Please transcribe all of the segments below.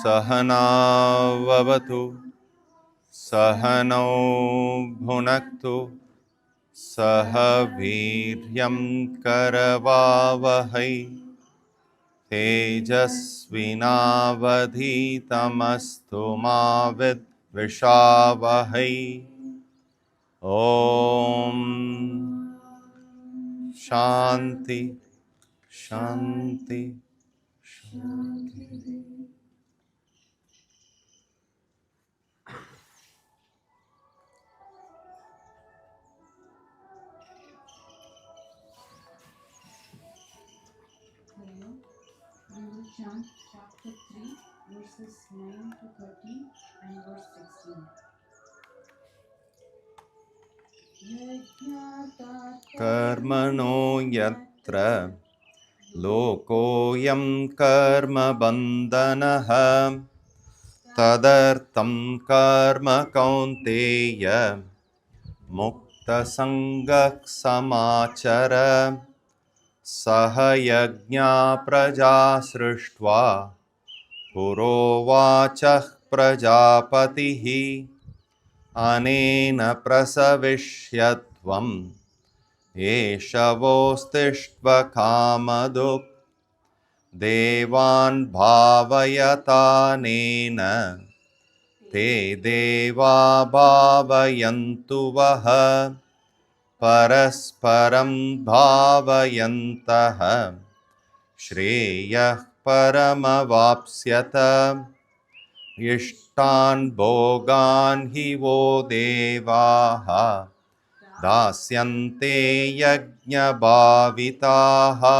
Sahana vavatu Sahanau bhunaktu Sahaviryam karavavahai Tejasvinavadhitamastu ma vidvishavahai. Om Shanti Shanti Shanti. We will chant chapter 3, verses 9 to 13 and verse 16. Karmano yatra lokoyam karma bandhanaha tadartam karma kaunteya mukta sangak samachara sahayajna praja srishtva purovachah prajapatihi anena prasavishyatvam eshavostishva kamaduk devan bhavayatanena te deva bhavayantu vaha parasparam bhavayantaha shreyah paramavapsyata ishtan bhogan hi vo devaha dasyante yajna bhavitaha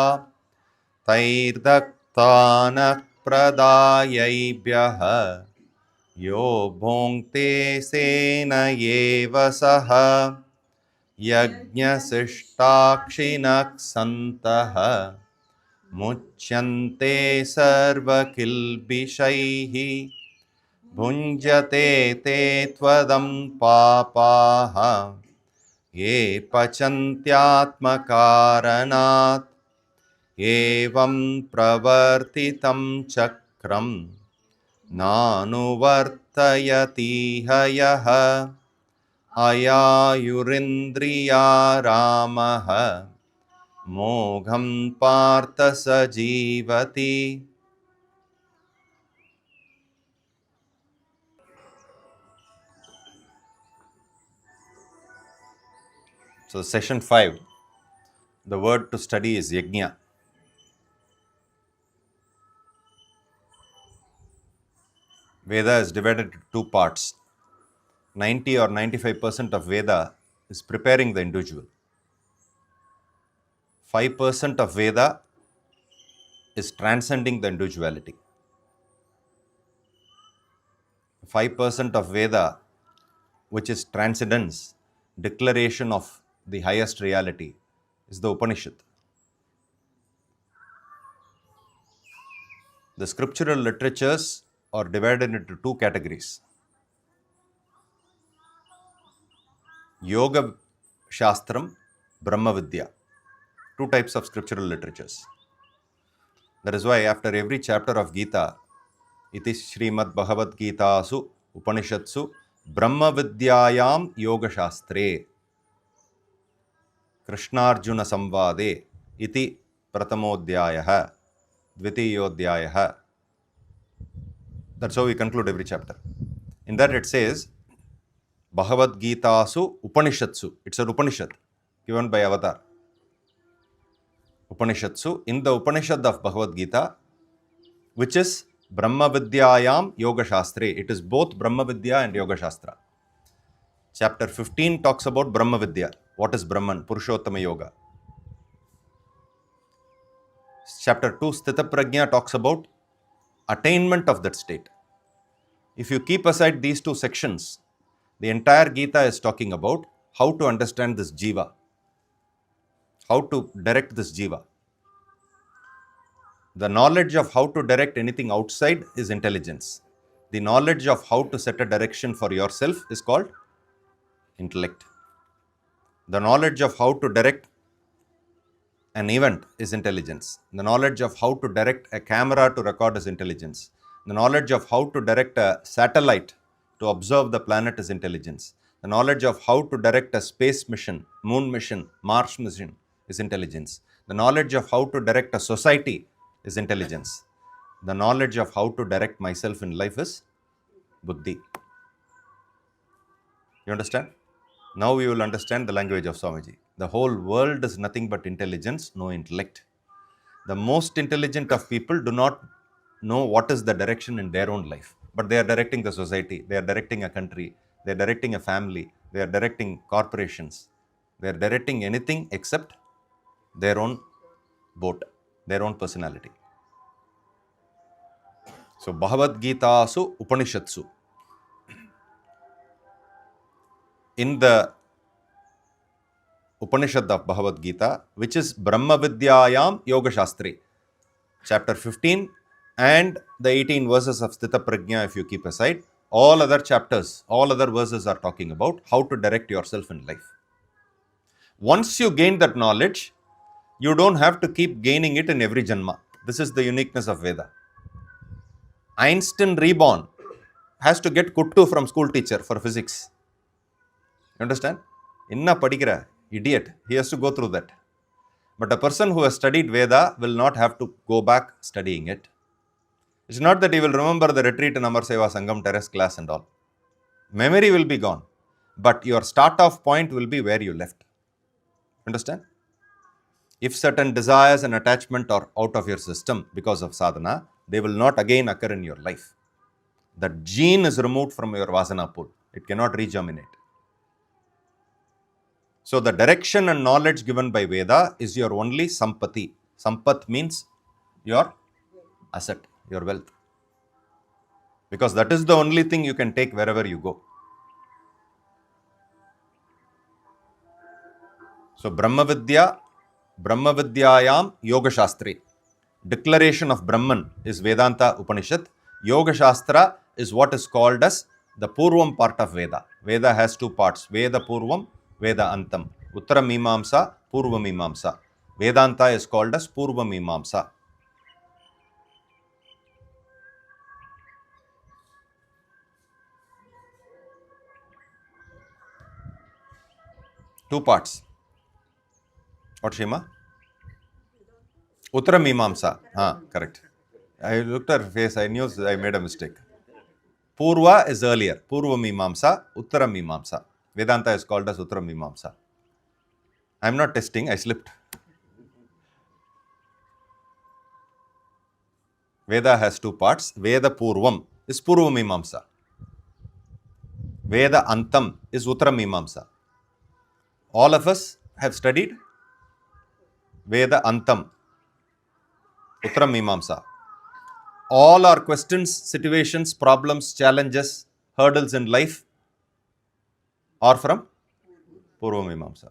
tairdaktanak pradayaibhyaha yo bhonkte sena yeva saha yajna sishtakshinak santaha muchyante sarva kilbishaihi bhunjate te tvadam papaha ye pachantyatmakaranat evam pravartitam chakram nanuvartayati hayaha ayayurindriya ramaha mogham partha sajivati. So session 5, the word to study is yajna. Veda is divided into two parts. 90 or 95% of Veda is preparing the individual. 5% of Veda is transcending the individuality. 5% of Veda, which is transcendence, declaration of the highest reality, is the Upanishad. The scriptural literatures are divided into two categories. Yoga Shastram, Brahma Vidya. Two types of scriptural literatures. That is why after every chapter of Gita, iti Srimad Bhagavad Gita su Upanishatsu Brahma Vidyayam Yoga Shastre Krishnarjuna Samvade iti Pratamodhyayaha Dvitiyodhyayaha. That's how we conclude every chapter. In that it says Bhagavad Gita su Upanishatsu. It's an Upanishad given by Avatar. Upanishatsu, in the Upanishad of Bhagavad Gita, which is Brahma Vidyayam Yoga Shastre. It is both Brahma Vidya and Yoga Shastra. Chapter 15 talks about Brahma Vidya. What is Brahman? Purushottama Yoga. Chapter 2, Sthita Prajna, talks about attainment of that state. If you keep aside these two sections, the entire Gita is talking about how to understand this jiva, how to direct this jiva. The knowledge of how to direct anything outside is intelligence. The knowledge of how to set a direction for yourself is called intellect. The knowledge of how to direct an event is intelligence. The knowledge of how to direct a camera to record is intelligence. The knowledge of how to direct a satellite to observe the planet is intelligence. The knowledge of how to direct a space mission, moon mission, Mars mission is intelligence. The knowledge of how to direct a society is intelligence. The knowledge of how to direct myself in life is buddhi. You understand? Now we will understand the language of Swamiji. The whole world is nothing but intelligence, no intellect. The most intelligent of people do not know what is the direction in their own life, but they are directing the society, they are directing a country, they are directing a family, they are directing corporations, they are directing anything except their own boat, their own personality. So, Bhagavad Gita su Upanishatsu. In the Upanishad of Bhagavad Gita, which is Brahma Vidyayam Yoga Shastri, chapter 15 and the 18 verses of Sthita Prajna, if you keep aside, all other chapters, all other verses are talking about how to direct yourself in life. Once you gain that knowledge, you don't have to keep gaining it in every janma. This is the uniqueness of Veda. Einstein reborn has to get kuttu from school teacher for physics. You understand? Inna padikira, idiot. He has to go through that. But a person who has studied Veda will not have to go back studying it. It's not that he will remember the retreat in Amar Seva Sangam terrace class and all. Memory will be gone. But your start off point will be where you left. Understand? If certain desires and attachment are out of your system because of sadhana, they will not again occur in your life. That gene is removed from your vasana pool. It cannot regerminate. So the direction and knowledge given by Veda is your only sampati. Sampat means your asset, your wealth. Because that is the only thing you can take wherever you go. So Brahma Vidyayam Yoga Shastri. Declaration of Brahman is Vedanta Upanishad. Yoga Shastra is what is called as the Purvam part of Veda. Veda has two parts, Veda Purvam, Veda Antam. Uttara Mimamsa, Purva Mimamsa. Vedanta is called as Purva Mimamsa. Two parts. What, Shima? Uttara Mimamsa. Correct. I looked at her face, I knew I made a mistake. Purva is earlier. Purva Mimamsa, Uttara Mimamsa. Vedanta is called as Uttara Mimamsa. I am not testing, I slipped. Veda has two parts. Veda Purvam is Purva Mimamsa. Veda Antam is Uttara Mimamsa. All of us have studied Veda Antam, Uttara Mimamsa. All our questions, situations, problems, challenges, hurdles in life are from Purva Mimamsa.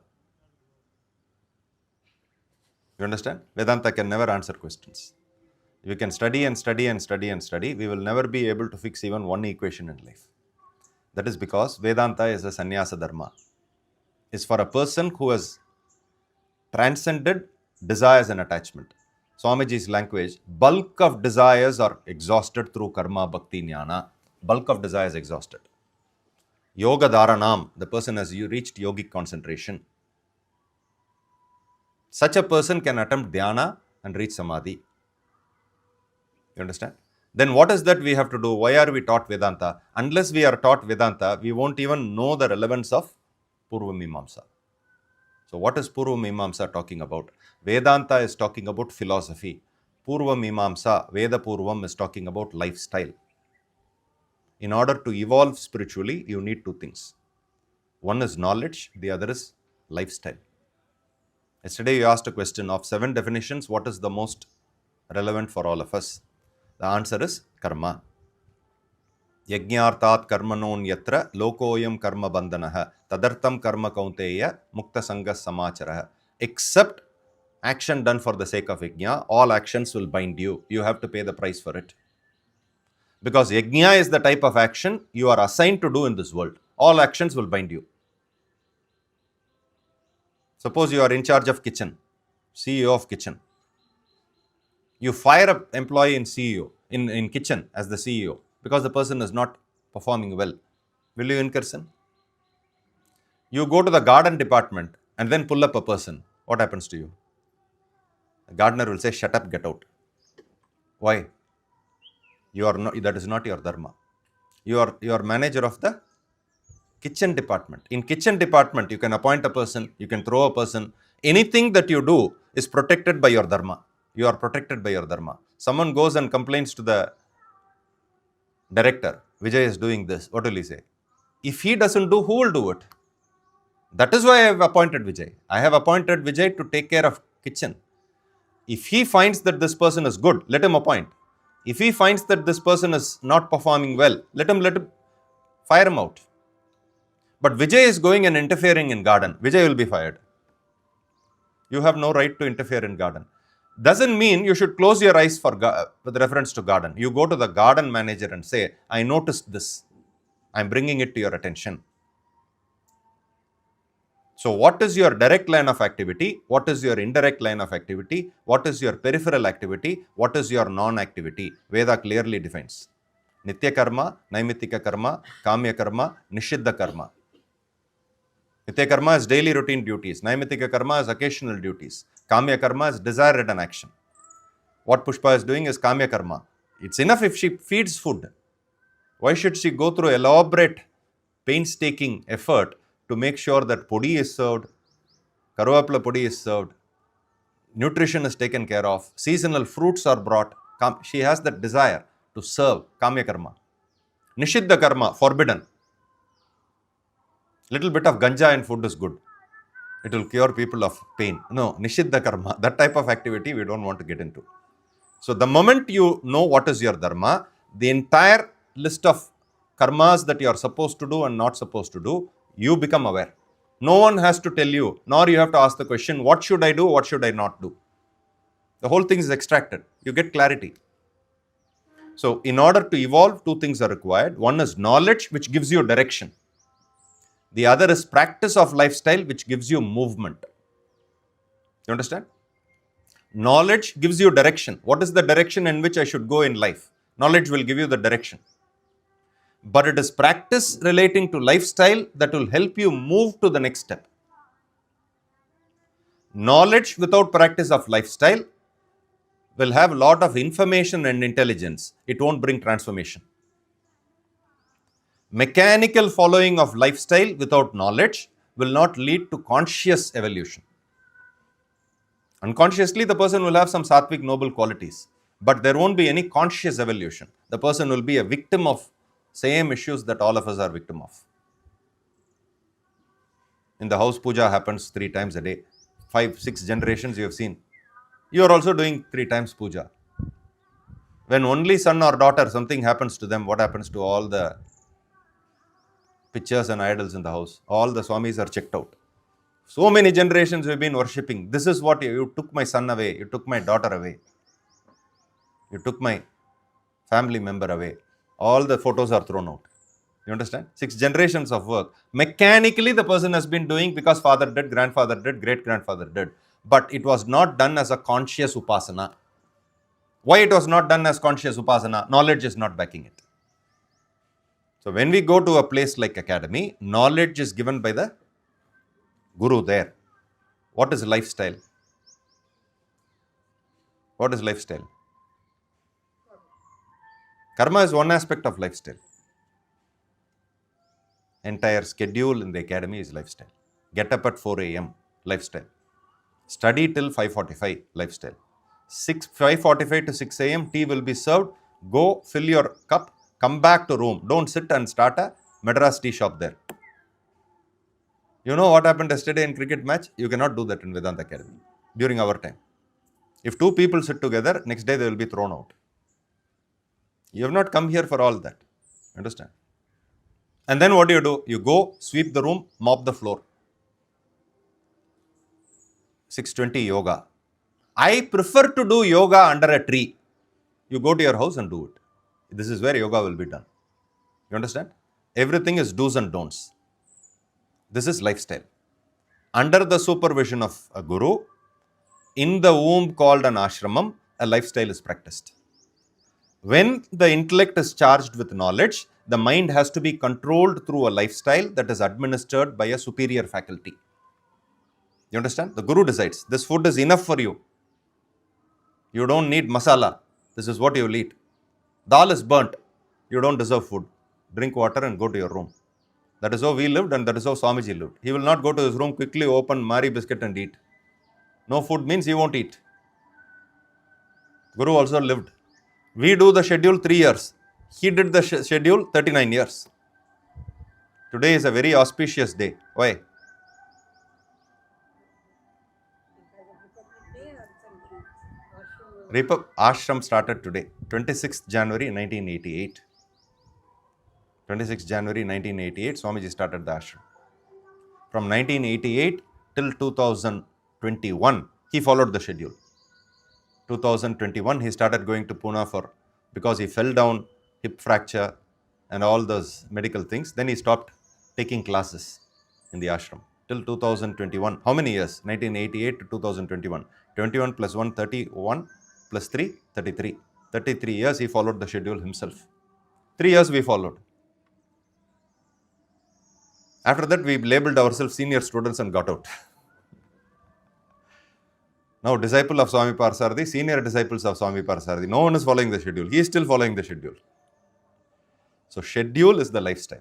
You understand? Vedanta can never answer questions. We can study and study and study and study. We will never be able to fix even one equation in life. That is because Vedanta is a sannyasa dharma. It's for a person who has transcended desires and attachment. Swamiji's language, bulk of desires are exhausted through karma, bhakti, jnana. Bulk of desires exhausted. Yoga dharanam, the person has reached yogic concentration. Such a person can attempt dhyana and reach samadhi. You understand? Then what is that we have to do? Why are we taught Vedanta? Unless we are taught Vedanta, we won't even know the relevance of Purva Mimamsa. So what is Purva Mimamsa talking about? Vedanta is talking about philosophy. Purva Mimamsa, Veda Purvam, is talking about lifestyle. In order to evolve spiritually, you need two things. One is knowledge, the other is lifestyle. Yesterday you asked a question of 7 definitions, what is the most relevant for all of us? The answer is karma. Yajnartat karmanon yatra lokoyam karma bandhanaha tadartam karma kaunteya mukta sanga samacharaha. Except action done for the sake of yajna, all actions will bind you. You have to pay the price for it. Because yajna is the type of action you are assigned to do in this world. All actions will bind you. Suppose you are in charge of kitchen, CEO of kitchen. You fire an employee in CEO. in kitchen as the CEO because the person is not performing well. Will you incur sin? You go to the garden department and then pull up a person. What happens to you? The gardener will say, shut up, get out. Why? You are not, that is not your dharma. You are manager of the kitchen department. In kitchen department, you can appoint a person, you can throw a person. Anything that you do is protected by your dharma. You are protected by your dharma. Someone goes and complains to the director, Vijay is doing this. What will he say? If he doesn't do, who will do it? That is why I have appointed Vijay. I have appointed Vijay to take care of kitchen. If he finds that this person is good, let him appoint. If he finds that this person is not performing well, let him fire him out. But Vijay is going and interfering in garden. Vijay will be fired. You have no right to interfere in garden. Doesn't mean you should close your eyes with reference to garden. You go to the garden manager and say, I noticed this. I'm bringing it to your attention. So what is your direct line of activity? What is your indirect line of activity? What is your peripheral activity? What is your non-activity? Veda clearly defines. Nitya karma, Naimitika karma, Kamya karma, Nishiddha karma. Nitya karma is daily routine duties. Naimitika karma is occasional duties. Kamya karma is desire-ridden action. What Pushpa is doing is Kamya karma. It's enough if she feeds food. Why should she go through elaborate, painstaking effort to make sure that podi is served, karvapla podi is served, nutrition is taken care of, seasonal fruits are brought? She has that desire to serve. Kamya karma. Nishiddha karma, forbidden. Little bit of ganja in food is good. It will cure people of pain. No, Nishiddha karma, that type of activity we don't want to get into. So the moment you know what is your dharma, the entire list of karmas that you are supposed to do and not supposed to do, you become aware. No one has to tell you, nor you have to ask the question, what should I do, what should I not do? The whole thing is extracted. You get clarity. So in order to evolve, two things are required. One is knowledge, which gives you direction. The other is practice of lifestyle, which gives you movement. You understand? Knowledge gives you direction. What is the direction in which I should go in life? Knowledge will give you the direction. But it is practice relating to lifestyle that will help you move to the next step. Knowledge without practice of lifestyle will have a lot of information and intelligence. It won't bring transformation. Mechanical following of lifestyle without knowledge will not lead to conscious evolution. Unconsciously, the person will have some sattvic noble qualities, but there won't be any conscious evolution. The person will be a victim of same issues that all of us are victim of. In the house, puja happens 3 times a day. 5, 6 generations you have seen. You are also doing 3 times puja. When only son or daughter, something happens to them, what happens to all the pictures and idols in the house? All the swamis are checked out. So many generations we've been worshipping. This is what you took my son away. You took my daughter away. You took my family member away. All the photos are thrown out. You understand? 6 generations of work. Mechanically, the person has been doing because father did, grandfather did, great-grandfather did. But it was not done as a conscious upasana. Why it was not done as conscious upasana? Knowledge is not backing it. So when we go to a place like academy, knowledge is given by the guru there. What is lifestyle? What is lifestyle? Karma is one aspect of lifestyle. Entire schedule in the academy is lifestyle. Get up at 4 a.m. lifestyle. Study till 5:45 lifestyle. 5:45 to 6 a.m. tea will be served. Go fill your cup. Come back to room. Don't sit and start a Madras tea shop there. You know what happened yesterday in cricket match? You cannot do that in Vedanta Academy during our time. If 2 people sit together, next day they will be thrown out. You have not come here for all that. Understand? And then what do? You go, sweep the room, mop the floor. 6:20 yoga. I prefer to do yoga under a tree. You go to your house and do it. This is where yoga will be done. You understand? Everything is do's and don'ts. This is lifestyle. Under the supervision of a guru, in the womb called an ashramam, a lifestyle is practiced. When the intellect is charged with knowledge, the mind has to be controlled through a lifestyle that is administered by a superior faculty. You understand? The guru decides this food is enough for you. You don't need masala. This is what you will eat. Dal is burnt. You don't deserve food. Drink water and go to your room. That is how we lived and that is how Swamiji lived. He will not go to his room, quickly open Mari biscuit and eat. No food means he won't eat. Guru also lived. We do the schedule 3 years. He did the schedule 39 years. Today is a very auspicious day. Why? Ashram started today, 26th January 1988. 26th January 1988, Swamiji started the ashram. From 1988 till 2021, he followed the schedule. 2021, he started going to Pune because he fell down, hip fracture, and all those medical things. Then he stopped taking classes in the ashram till 2021. How many years? 1988 to 2021. 21 plus 1, 31 plus 3, 33. 33 years he followed the schedule himself. 3 years we followed. After that, we labeled ourselves senior students and got out. Now, disciple of Swami Parsardi, senior disciples of Swami Parsardi, no one is following the schedule. He is still following the schedule. So, schedule is the lifestyle.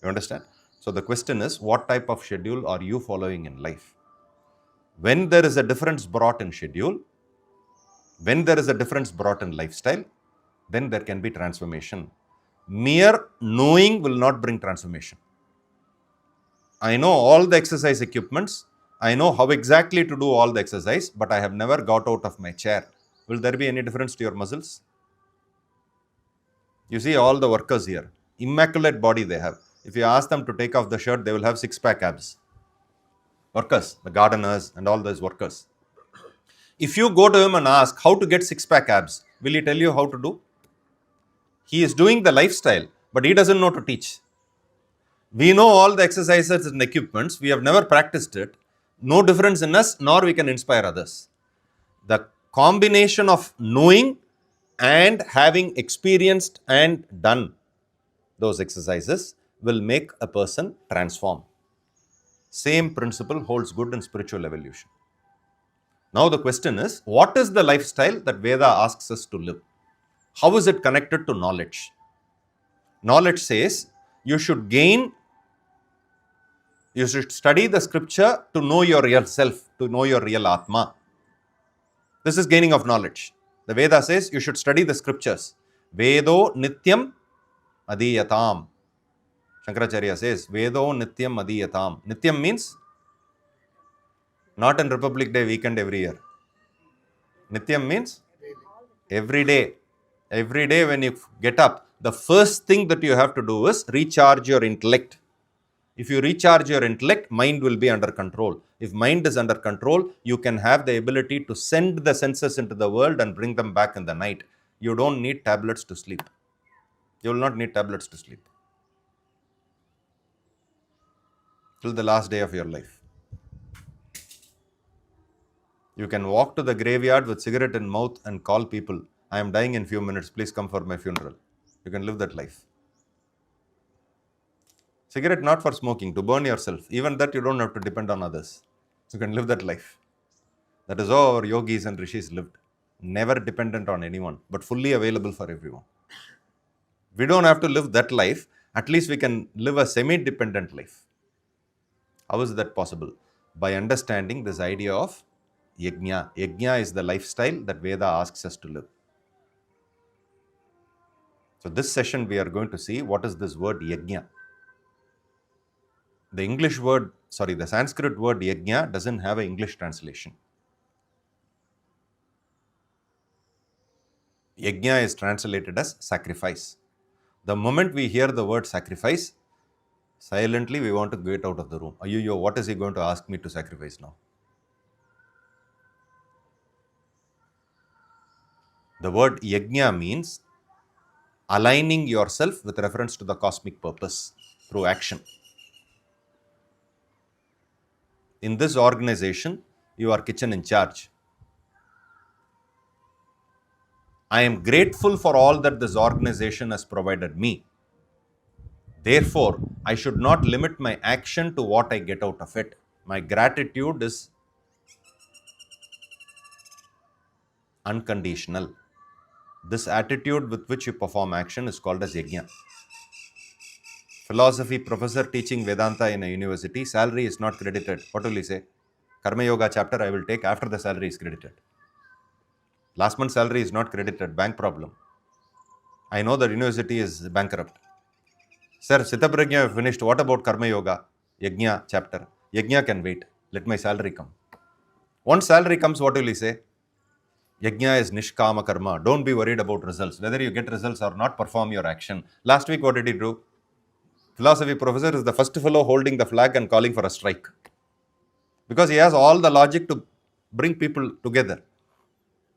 You understand? So, the question is, what type of schedule are you following in life? When there is a difference brought in schedule, when there is a difference brought in lifestyle, then there can be transformation. Mere knowing will not bring transformation. I know all the exercise equipments. I know how exactly to do all the exercise, but I have never got out of my chair. Will there be any difference to your muscles? You see all the workers here. Immaculate body they have. If you ask them to take off the shirt, they will have six-pack abs. Workers, the gardeners and all those workers. If you go to him and ask how to get six-pack abs, will he tell you how to do? He is doing the lifestyle, but he doesn't know to teach. We know all the exercises and equipments. We have never practiced it. No difference in us, nor we can inspire others. The combination of knowing and having experienced and done those exercises will make a person transform. Same principle holds good in spiritual evolution. Now the question is, what is the lifestyle that Veda asks us to live? How is it connected to knowledge? Knowledge says you should study the scripture to know your real self, to know your real Atma. This is gaining of knowledge. The Veda says you should study the scriptures. Vedo nityam adiyatam. Shankaracharya says, Vedo nityam adiyatam. Nityam means not in Republic Day weekend every year. Nityam means every day. Every day when you get up, the first thing that you have to do is recharge your intellect. If you recharge your intellect, mind will be under control. If mind is under control, you can have the ability to send the senses into the world and bring them back in the night. You don't need tablets to sleep. You will not need tablets to sleep till the last day of your life. You can walk to the graveyard with cigarette in mouth and call people, I am dying in few minutes, please come for my funeral. You can live that life. Cigarette not for smoking, to burn yourself. Even that you don't have to depend on others. You can live that life. That is how our yogis and rishis lived. Never dependent on anyone, but fully available for everyone. We don't have to live that life. At least we can live a semi-dependent life. How is that possible? By understanding this idea of yajna. Yajna is the lifestyle that Veda asks us to live. So this session we are going to see what is this word yajna. The Sanskrit word yajna doesn't have an English translation. Yajna is translated as sacrifice. The moment we hear the word sacrifice, silently we want to get out of the room. Ayyo, what is he going to ask me to sacrifice now? The word yajna means aligning yourself with reference to the cosmic purpose through action. In this organization, you are kitchen in charge. I am grateful for all that this organization has provided me. Therefore, I should not limit my action to what I get out of it. My gratitude is unconditional. This attitude with which you perform action is called as yajna. Philosophy professor teaching Vedanta in a university, salary is not credited. What will he say? Karma Yoga chapter I will take after the salary is credited. Last month's salary is not credited, bank problem. I know the university is bankrupt. Sir, Sitaprajna finished. What about Karma Yoga? Yajna chapter. Yajna can wait. Let my salary come. Once salary comes, what will he say? Yajna is nishkama karma. Don't be worried about results. Whether you get results or not, perform your action. Last week, what did he do? Philosophy professor is the first fellow holding the flag and calling for a strike. Because he has all the logic to bring people together.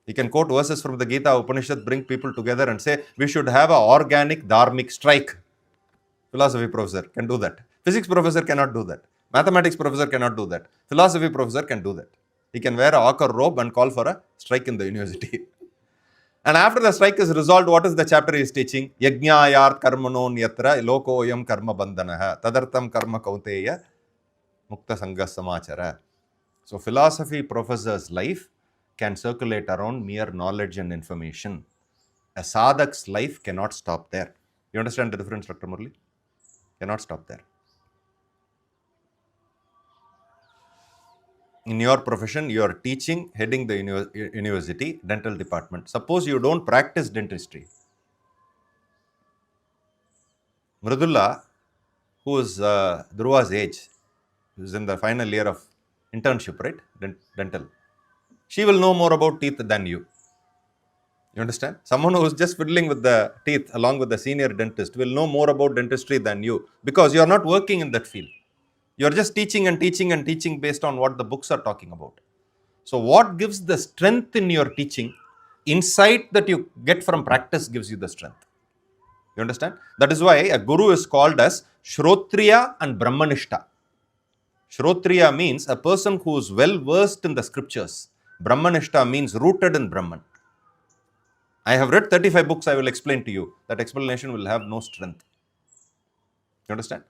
He can quote verses from the Gita Upanishad, bring people together and say, we should have an organic dharmic strike. Philosophy professor can do that. Physics professor cannot do that. Mathematics professor cannot do that. Philosophy professor can do that. He can wear a ochre robe and call for a strike in the university. And after the strike is resolved, what is the chapter he is teaching? Yajnayart karmano nyatra lokoyam karma bandhanaha tadartam karma kauteya mukta sangha samachara. So philosophy professor's life can circulate around mere knowledge and information. A sadhak's life cannot stop there. You understand the difference, Dr. Murli? Cannot stop there. In your profession, you are teaching, heading the university, dental department. Suppose you don't practice dentistry. Mridula, who is Dhruva's age, who is in the final year of internship, right? Dental. She will know more about teeth than you. You understand? Someone who is just fiddling with the teeth along with the senior dentist will know more about dentistry than you because you are not working in that field. You are just teaching and teaching and teaching based on what the books are talking about. So what gives the strength in your teaching? Insight that you get from practice gives you the strength. You understand? That is why a guru is called as Shrotriya and Brahmanishta. Shrotriya means a person who is well versed in the scriptures. Brahmanishta means rooted in Brahman. I have read 35 books, I will explain to you. That explanation will have no strength. You understand?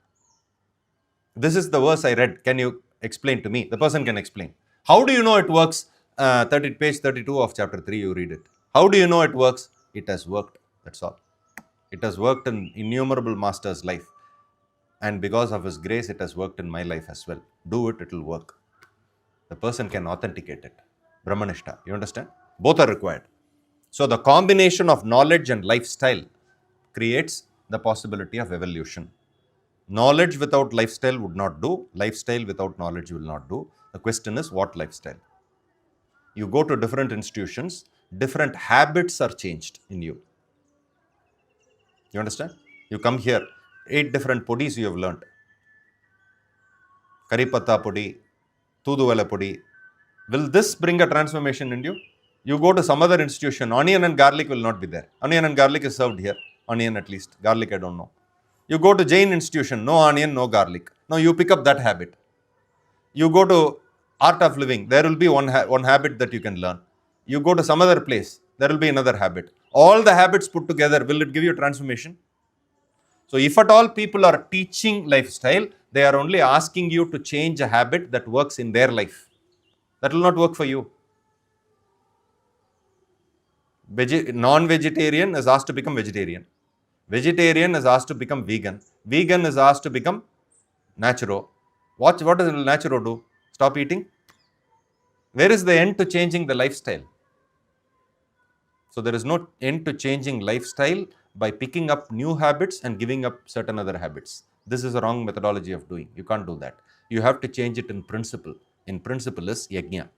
This is the verse I read. Can you explain to me? The person can explain. How do you know it works? Page 32 of chapter 3, you read it. How do you know it works? It has worked. That's all. It has worked in innumerable masters' life. And because of his grace, it has worked in my life as well. Do it, it will work. The person can authenticate it. Brahmanishta. You understand? Both are required. So the combination of knowledge and lifestyle creates the possibility of evolution. Knowledge without lifestyle would not do. Lifestyle without knowledge will not do. The question is, what lifestyle? You go to different institutions, different habits are changed in you. You understand? You come here, 8 different podis you have learnt. Karipata podi, Tuduvela podi. Will this bring a transformation in you? You go to some other institution, onion and garlic will not be there. Onion and garlic is served here. Onion at least. Garlic I don't know. You go to Jain institution, no onion, no garlic. Now you pick up that habit. You go to art of living, there will be one habit that you can learn. You go to some other place, there will be another habit. All the habits put together, will it give you transformation? So if at all people are teaching lifestyle, they are only asking you to change a habit that works in their life. That will not work for you. Non-vegetarian is asked to become vegetarian. Vegetarian is asked to become vegan. Vegan is asked to become naturo. What does naturo do? Stop eating? Where is the end to changing the lifestyle? So there is no end to changing lifestyle by picking up new habits and giving up certain other habits. This is a wrong methodology of doing. You can't do that. You have to change it in principle. In principle is yajna.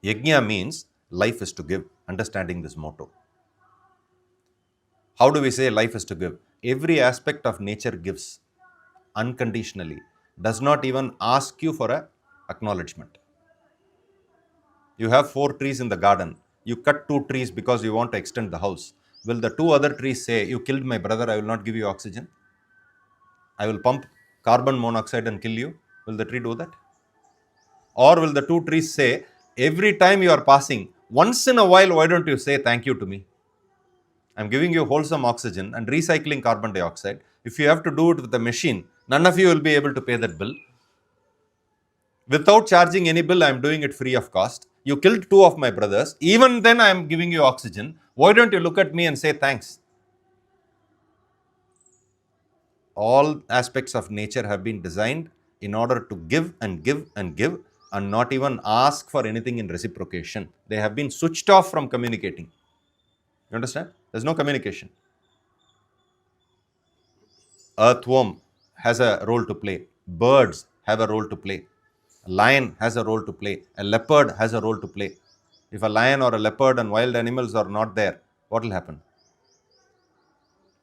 Yajna means life is to give. Understanding this motto. How do we say life is to give? Every aspect of nature gives unconditionally. Does not even ask you for a acknowledgement. You have 4 trees in the garden. You cut 2 trees because you want to extend the house. Will the 2 other trees say, you killed my brother, I will not give you oxygen? I will pump carbon monoxide and kill you? Will the tree do that? Or will the 2 trees say, every time you are passing, Once in a while, why don't you say thank you to me? I'm giving you wholesome oxygen and recycling carbon dioxide. If you have to do it with a machine, none of you will be able to pay that bill. Without charging any bill, I'm doing it free of cost. You killed two of my brothers. Even then, I'm giving you oxygen. Why don't you look at me and say thanks? All aspects of nature have been designed in order to give and give and give and not even ask for anything in reciprocation. They have been switched off from communicating. You understand? There's no communication. Earthworm has a role to play. Birds have a role to play. A lion has a role to play. A leopard has a role to play. If a lion or a leopard and wild animals are not there, what will happen?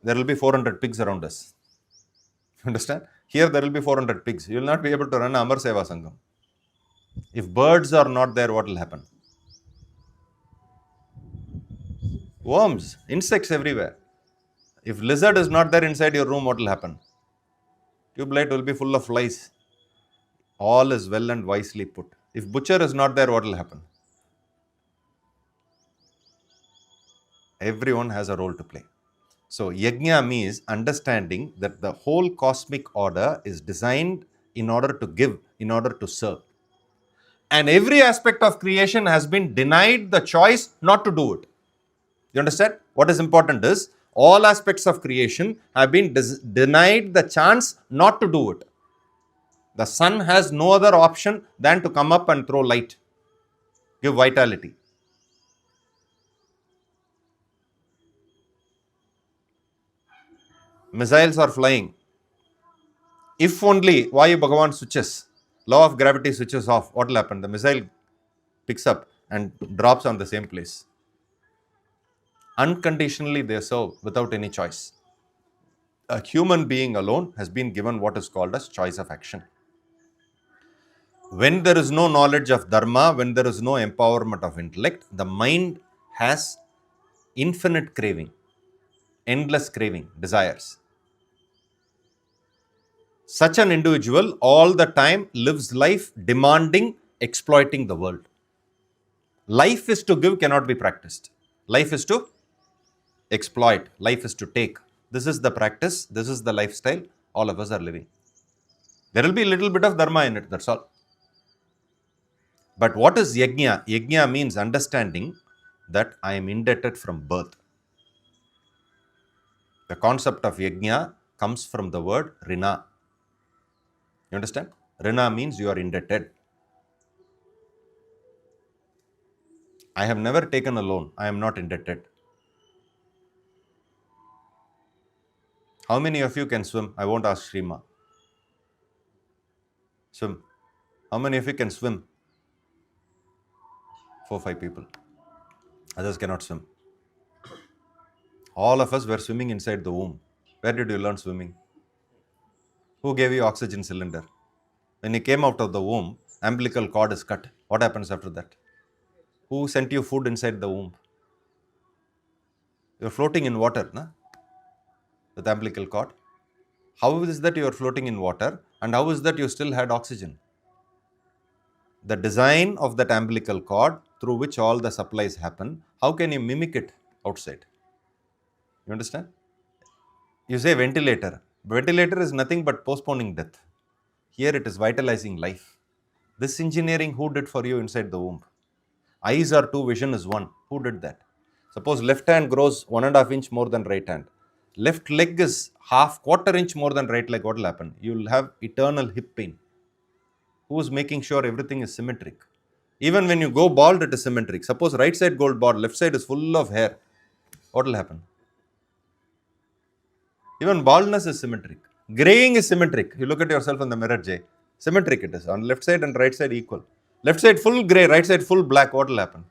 There will be 400 pigs around us. Understand? Here there will be 400 pigs. You will not be able to run Amar Seva Sangam. If birds are not there, what will happen? Worms, insects everywhere. If lizard is not there inside your room, what will happen? Tube light will be full of flies. All is well and wisely put. If butcher is not there, what will happen? Everyone has a role to play. So, yajna means understanding that the whole cosmic order is designed in order to give, in order to serve. And every aspect of creation has been denied the choice not to do it. You understand? What is important is all aspects of creation have been denied the chance not to do it. The sun has no other option than to come up and throw light, give vitality. Missiles are flying. If only Vayu Bhagavan switches, law of gravity switches off, what will happen? The missile picks up and drops on the same place. Unconditionally they serve without any choice. A human being alone has been given what is called as choice of action. When there is no knowledge of dharma, when there is no empowerment of intellect, the mind has infinite craving, endless craving, desires. Such an individual all the time lives life demanding, exploiting the world. Life is to give, cannot be practiced. Life is to exploit, life is to take. This is the practice, this is the lifestyle all of us are living. There will be a little bit of dharma in it, that's all. But what is yajna? Yajna means understanding that I am indebted from birth. The concept of yajna comes from the word rina. You understand? Rina means you are indebted. I have never taken a loan. I am not indebted. How many of you can swim? I won't ask Shrima. Swim. How many of you can swim? 4, 5 people. Others cannot swim. All of us were swimming inside the womb. Where did you learn swimming? Who gave you oxygen cylinder? When you came out of the womb, umbilical cord is cut. What happens after that? Who sent you food inside the womb? You're floating in water, na? With umbilical cord. How is that you are floating in water and how is that you still had oxygen? The design of that umbilical cord through which all the supplies happen, how can you mimic it outside? You understand? You say ventilator. Ventilator is nothing but postponing death. Here it is vitalizing life. This engineering, who did for you inside the womb? Eyes are 2, vision is 1. Who did that? Suppose left hand grows 1.5 inch more than right hand. Left leg is quarter inch more than right leg. What will happen? You will have eternal hip pain. Who is making sure everything is symmetric? Even when you go bald, it is symmetric. Suppose right side goes bald, left side is full of hair. What will happen? Even baldness is symmetric. Graying is symmetric. You look at yourself in the mirror, Jay. Symmetric it is. On left side and right side equal. Left side full gray, right side full black. What will happen?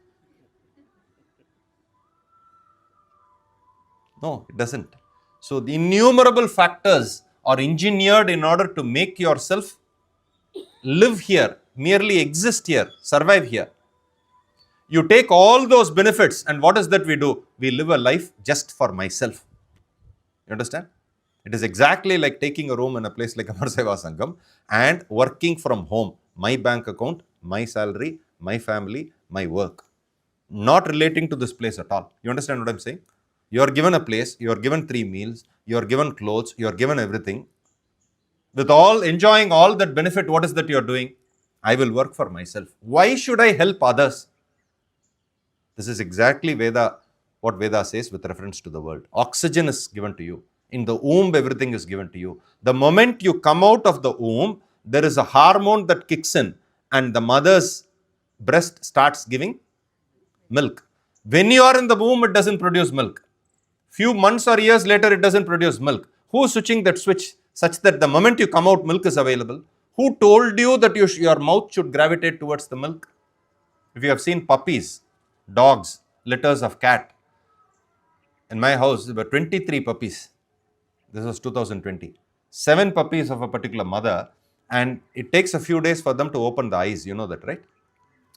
No, it doesn't. So the innumerable factors are engineered in order to make yourself live here, merely exist here, survive here. You take all those benefits and what is that we do? We live a life just for myself. You understand? It is exactly like taking a room in a place like Amar Seva Sangam and working from home. My bank account, my salary, my family, my work. not relating to this place at all. You understand what I'm saying? You are given a place, you are given 3 meals, you are given clothes, you are given everything. With all enjoying all that benefit, what is that you are doing? I will work for myself. Why should I help others? This is exactly what Veda says with reference to the world. Oxygen is given to you. In the womb, everything is given to you. The moment you come out of the womb, there is a hormone that kicks in, and the mother's breast starts giving milk. When you are in the womb, it doesn't produce milk. Few months or years later, it doesn't produce milk. Who is switching that switch such that the moment you come out, milk is available? Who told you that your mouth should gravitate towards the milk? If you have seen puppies, dogs, litters of cat, in my house there were 23 puppies. This was 2020. 7 puppies of a particular mother, and it takes a few days for them to open the eyes. You know that, right?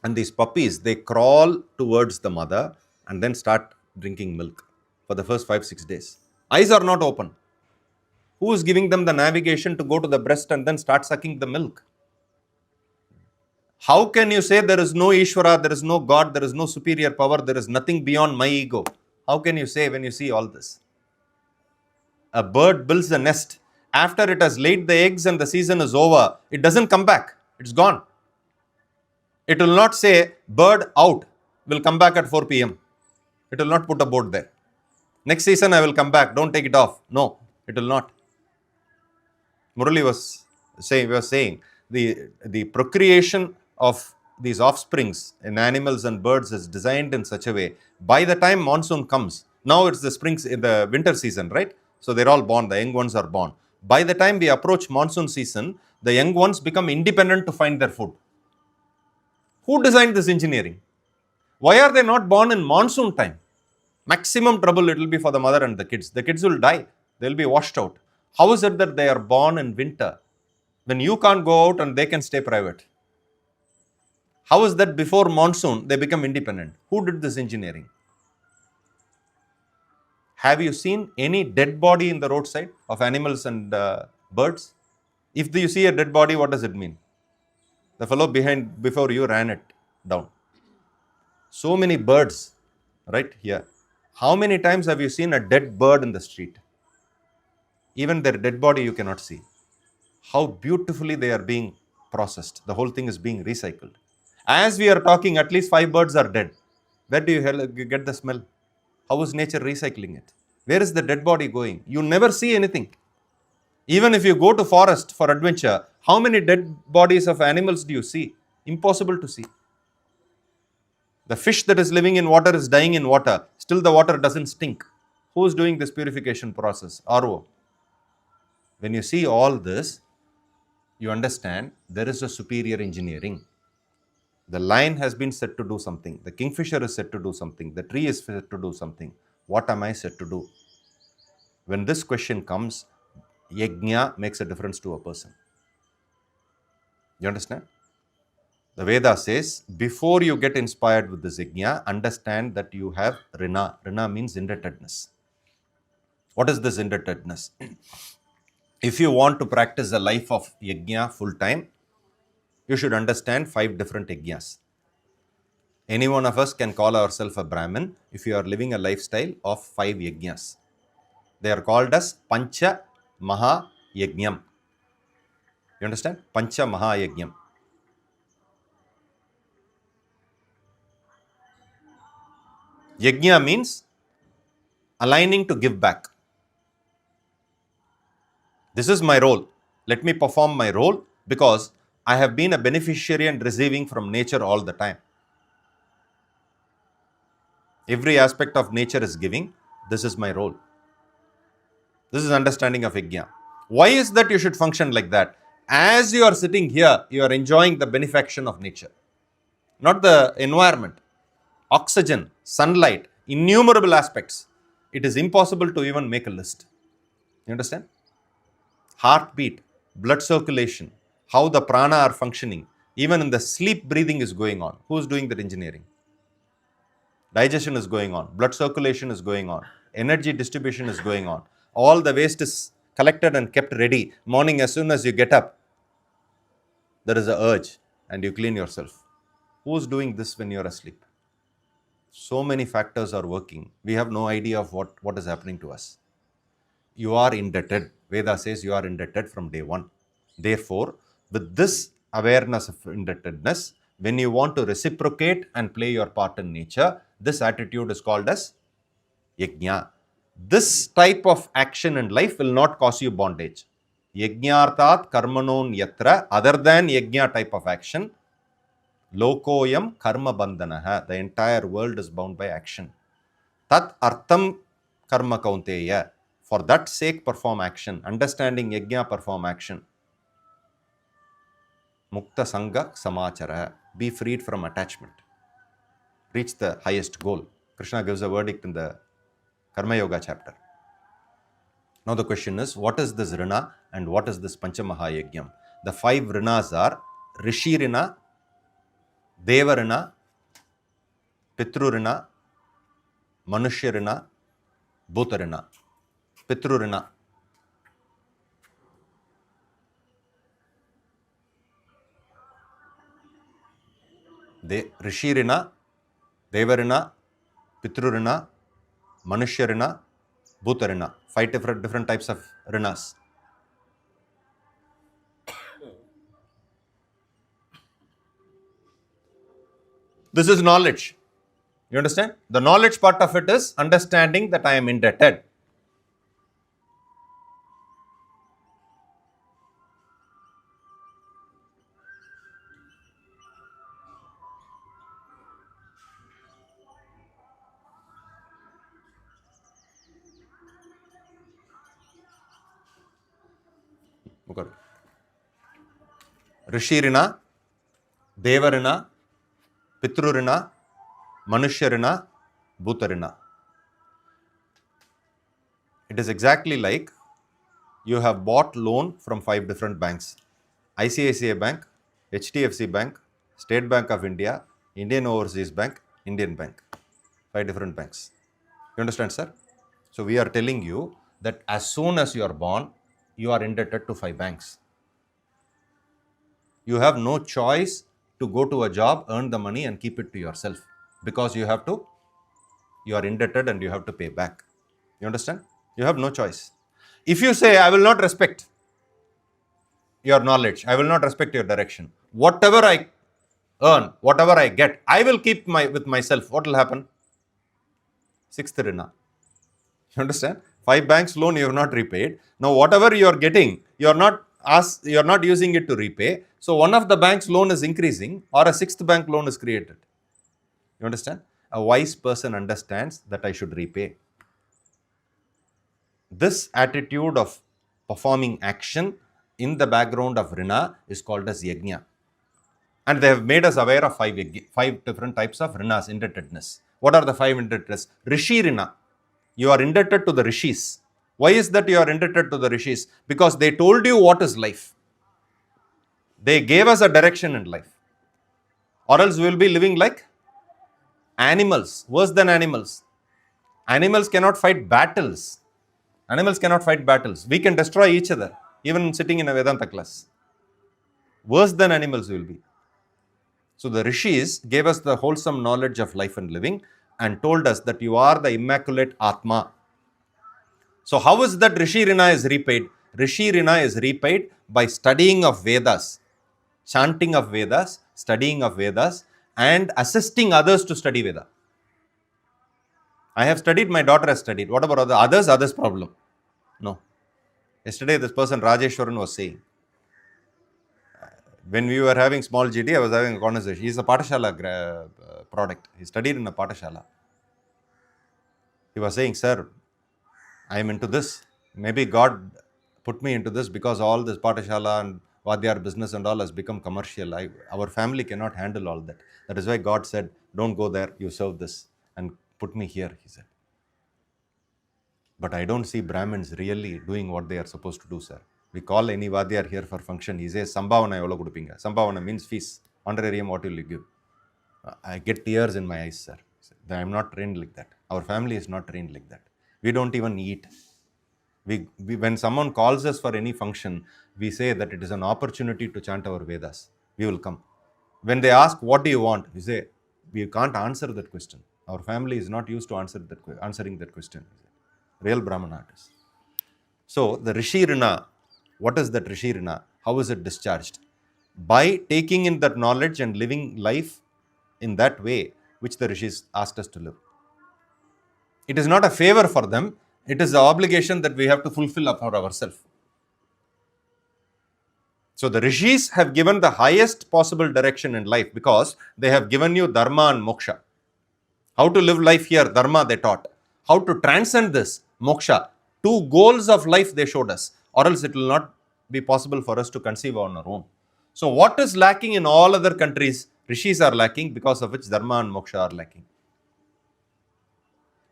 And these puppies, they crawl towards the mother and then start drinking milk for the first 5-6 days. Eyes are not open. Who is giving them the navigation to go to the breast and then start sucking the milk? How can you say there is no Ishvara, there is no God, there is no superior power, there is nothing beyond my ego? How can you say when you see all this? A bird builds a nest. After it has laid the eggs and the season is over, it doesn't come back. It's gone. It will not say, bird out, will come back at 4 p.m. It will not put a board there. Next season I will come back, don't take it off. No, it will not. Murali was saying the procreation of these offsprings in animals and birds is designed in such a way, by the time monsoon comes, now it's the winter season, right? So they're all born, the young ones are born. By the time we approach monsoon season, the young ones become independent to find their food. Who designed this engineering? Why are they not born in monsoon time? Maximum trouble it will be for the mother and the kids. The kids will die. They will be washed out. How is it that they are born in winter when you can't go out and they can stay private? How is that before monsoon they become independent? Who did this engineering? Have you seen any dead body in the roadside of animals and birds? If you see a dead body, what does it mean? The fellow before you ran it down. So many birds, right here. How many times have you seen a dead bird in the street? Even their dead body you cannot see. How beautifully they are being processed. The whole thing is being recycled. As we are talking, at least 5 birds are dead. Where do you get the smell? How is nature recycling it? Where is the dead body going? You never see anything. Even if you go to forest for adventure, how many dead bodies of animals do you see? Impossible to see. The fish that is living in water is dying in water. Still the water doesn't stink. Who is doing this purification process? RO. When you see all this, you understand there is a superior engineering. The lion has been set to do something. The kingfisher is set to do something. The tree is set to do something. What am I set to do? When this question comes, yajna makes a difference to a person. You understand? The Veda says, before you get inspired with this yajna, understand that you have rina. Rina means indebtedness. What is this indebtedness? If you want to practice a life of yajna full time, you should understand 5 different yajnas. Any one of us can call ourselves a Brahmin if you are living a lifestyle of 5 yajnas. They are called as Pancha, Maha, Yajnam. You understand? Pancha, Maha, Yajnam. Yajna means aligning to give back. This is my role. Let me perform my role because I have been a beneficiary and receiving from nature all the time. Every aspect of nature is giving. This is my role. This is understanding of yajna. Why is that you should function like that? As you are sitting here, you are enjoying the benefaction of nature, not the environment. Oxygen, sunlight, innumerable aspects. It is impossible to even make a list. You understand? Heartbeat, blood circulation, how the prana are functioning. Even in the sleep, breathing is going on. Who is doing that engineering? Digestion is going on. Blood circulation is going on. Energy distribution is going on. All the waste is collected and kept ready. Morning, as soon as you get up, there is an urge and you clean yourself. Who is doing this when you are asleep? So many factors are working. We have no idea of what is happening to us. You are indebted. Veda says you are indebted from day one. Therefore, with this awareness of indebtedness, when you want to reciprocate and play your part in nature, this attitude is called as yajna. This type of action in life will not cause you bondage. Yajnartat karmanon yatra, other than yajna type of action, lokoyam karma bandhanaha, the entire world is bound by action. Tat artham karma kaunteya, for that sake perform action. Understanding yajna, perform action. Mukta sangha samachara, be freed from attachment. Reach the highest goal. Krishna gives a verdict in the Karma Yoga chapter. Now the question is, what is this Rina and what is this Pancha Maha Yajnam? The 5 Rinas are Rishi Rina, Deva Rina, Pitru Rina, Manushya Rina, Bhuta Rina. Pitru Rina. Rishi Rina, Deva Rina, Pitru Rina, Manushya Rina, Bhuta Rina. 5 different types of Rinas. This is knowledge. You understand? The knowledge part of it is understanding that I am indebted. Rishi Rina, Deva Rina, Pitru Rina, Manushya Rina, Bhuta Rina. It is exactly like you have bought loan from 5 different banks. ICICI Bank, HDFC Bank, State Bank of India, Indian Overseas Bank, Indian Bank. 5 different banks. You understand, sir? So we are telling you that as soon as you are born, you are indebted to 5 banks. You have no choice to go to a job, earn the money and keep it to yourself, because you are indebted and you have to pay back. You understand? You have no choice. If you say, I will not respect your knowledge, I will not respect your direction, whatever I earn, whatever I get, I will keep with myself, what will happen? 6th Rina. You understand? 5 banks loan you have not repaid. Now whatever you are getting, you are not using it to repay. So one of the bank's loan is increasing or a 6th bank loan is created. You understand? A wise person understands that I should repay. This attitude of performing action in the background of Rina is called as Yajna. And they have made us aware of 5 different types of Rinas, indebtedness. What are the 5 indebtedness? Rishi Rina. You are indebted to the Rishis. Why is that you are indebted to the Rishis? Because they told you what is life. They gave us a direction in life. Or else we will be living like animals, worse than animals. Animals cannot fight battles. Animals cannot fight battles. We can destroy each other, even sitting in a Vedanta class. Worse than animals we will be. So the Rishis gave us the wholesome knowledge of life and living and told us that you are the immaculate Atma. So how is that Rishi Rina is repaid? Rishi Rina is repaid by studying of Vedas, chanting of Vedas, studying of Vedas, and assisting others to study Veda. I have studied, my daughter has studied. What about others? Others' problem. No. Yesterday this person Rajeshwaran was saying, when we were having small GD, I was having a conversation. He is a Patashala product. He studied in a Patashala. He was saying, sir, I am into this. Maybe God put me into this because all this Patashala and Vadyar business and all has become commercial. Our family cannot handle all that. That is why God said, don't go there, you serve this and put me here, he said. But I don't see Brahmins really doing what they are supposed to do, sir. We call any Vadyar here for function. He says, Sambhavana evlo kudupinga. Sambhavana means fees. Honorarium, what will you give? I get tears in my eyes, sir. I am not trained like that. Our family is not trained like that. We don't even eat. When someone calls us for any function, we say that it is an opportunity to chant our Vedas. We will come. When they ask, what do you want? We say, we can't answer that question. Our family is not used to answering that question. Real Brahmana it is. So the Rishi Rina, what is that Rishi Rina? How is it discharged? By taking in that knowledge and living life in that way which the Rishis asked us to live. It is not a favor for them, it is the obligation that we have to fulfill for ourselves. So the Rishis have given the highest possible direction in life because they have given you Dharma and Moksha. How to live life here, Dharma they taught. How to transcend this, Moksha. Two goals of life they showed us, or else it will not be possible for us to conceive on our own. So what is lacking in all other countries, Rishis are lacking, because of which Dharma and Moksha are lacking.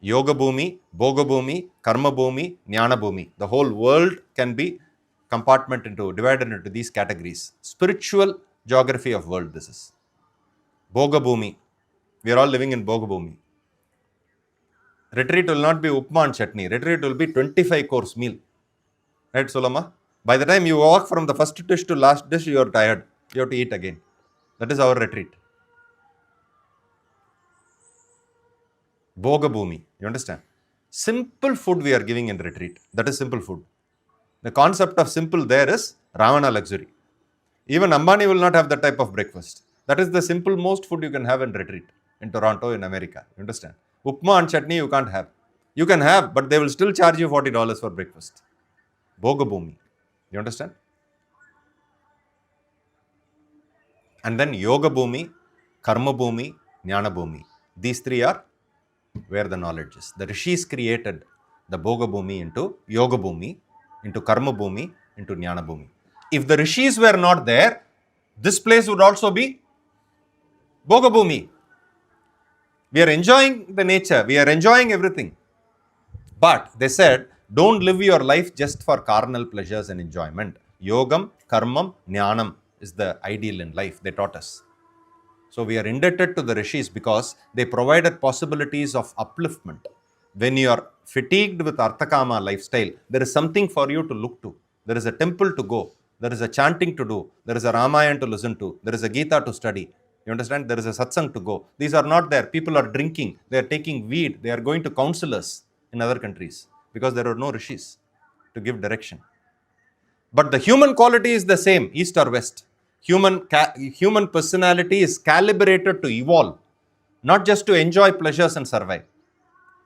Yoga Bhumi, Bhoga Bhumi, Karma Bhumi, Jnana Bhumi. The whole world can be divided into these categories. Spiritual geography of world this is. Bhoga Bhumi. We are all living in Bhoga Bhumi. Retreat will not be upma and chutney. Retreat will be 25 course meal. Right, Solama? By the time you walk from the first dish to last dish, you are tired. You have to eat again. That is our retreat. Bhoga Bhumi. You understand? Simple food we are giving in retreat. That is simple food. The concept of simple there is Ravana luxury. Even Ambani will not have that type of breakfast. That is the simple most food you can have in retreat in Toronto, in America. You understand? Upma and chutney you can't have. You can have, but they will still charge you $40 for breakfast. Bhoga Bhumi. You understand? And then Yoga Bhumi, Karma Bhumi, Jnana Bhumi. These three are where the knowledge is. The Rishis created the Bhoga Bhumi into Yoga Bhumi, into Karma Bhumi, into Jnana Bhumi. If the Rishis were not there, this place would also be Bhoga Bhumi. We are enjoying the nature, we are enjoying everything. But they said, don't live your life just for carnal pleasures and enjoyment. Yogam, Karmam, Jnanam is the ideal in life, they taught us. So we are indebted to the Rishis because they provided possibilities of upliftment. When you are fatigued with Arthakama lifestyle, there is something for you to look to. There is a temple to go. There is a chanting to do. There is a Ramayana to listen to. There is a Gita to study. You understand? There is a satsang to go. These are not there. People are drinking. They are taking weed. They are going to counselors in other countries because there are no Rishis to give direction. But the human quality is the same, east or west. Human personality is calibrated to evolve, not just to enjoy pleasures and survive.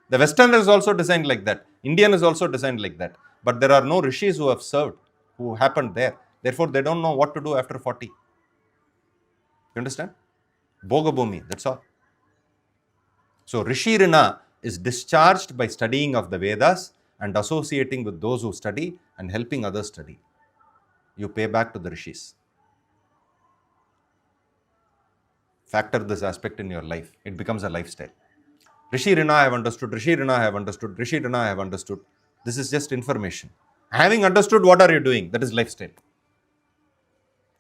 The Western is also designed like that. Indian is also designed like that. But there are no Rishis who have served, who happened there. Therefore, they don't know what to do after 40. You understand? Bhoga Bhumi, that's all. So, Rishi Rina is discharged by studying of the Vedas and associating with those who study and helping others study. You pay back to the Rishis. Factor this aspect in your life. It becomes a lifestyle. Rishi Rina I have understood, Rishi Rina I have understood, Rishi Rina I have understood. This is just information. Having understood, what are you doing? That is lifestyle.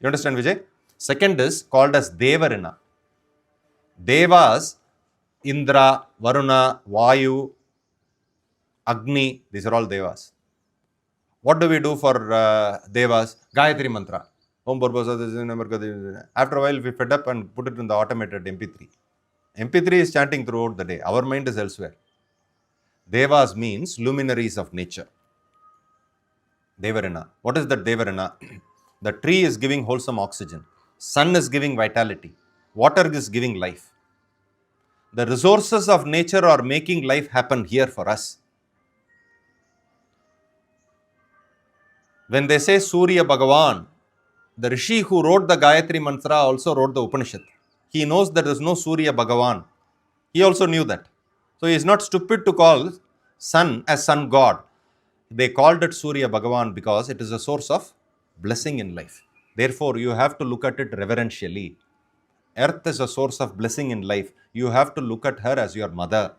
You understand, Vijay? Second is called as Deva Rina. Devas, Indra, Varuna, Vayu, Agni, these are all Devas. What do we do for Devas? Gayatri Mantra. After a while, we fed up and put it in the automated MP3. MP3 is chanting throughout the day. Our mind is elsewhere. Devas means luminaries of nature. Devarina. What is that Devarina? The tree is giving wholesome oxygen. Sun is giving vitality. Water is giving life. The resources of nature are making life happen here for us. When they say Surya Bhagavan, the Rishi who wrote the Gayatri Mantra also wrote the Upanishad. He knows that there is no Surya Bhagavan. He also knew that. So he is not stupid to call sun as sun god. They called it Surya Bhagavan because it is a source of blessing in life. Therefore, you have to look at it reverentially. Earth is a source of blessing in life. You have to look at her as your mother.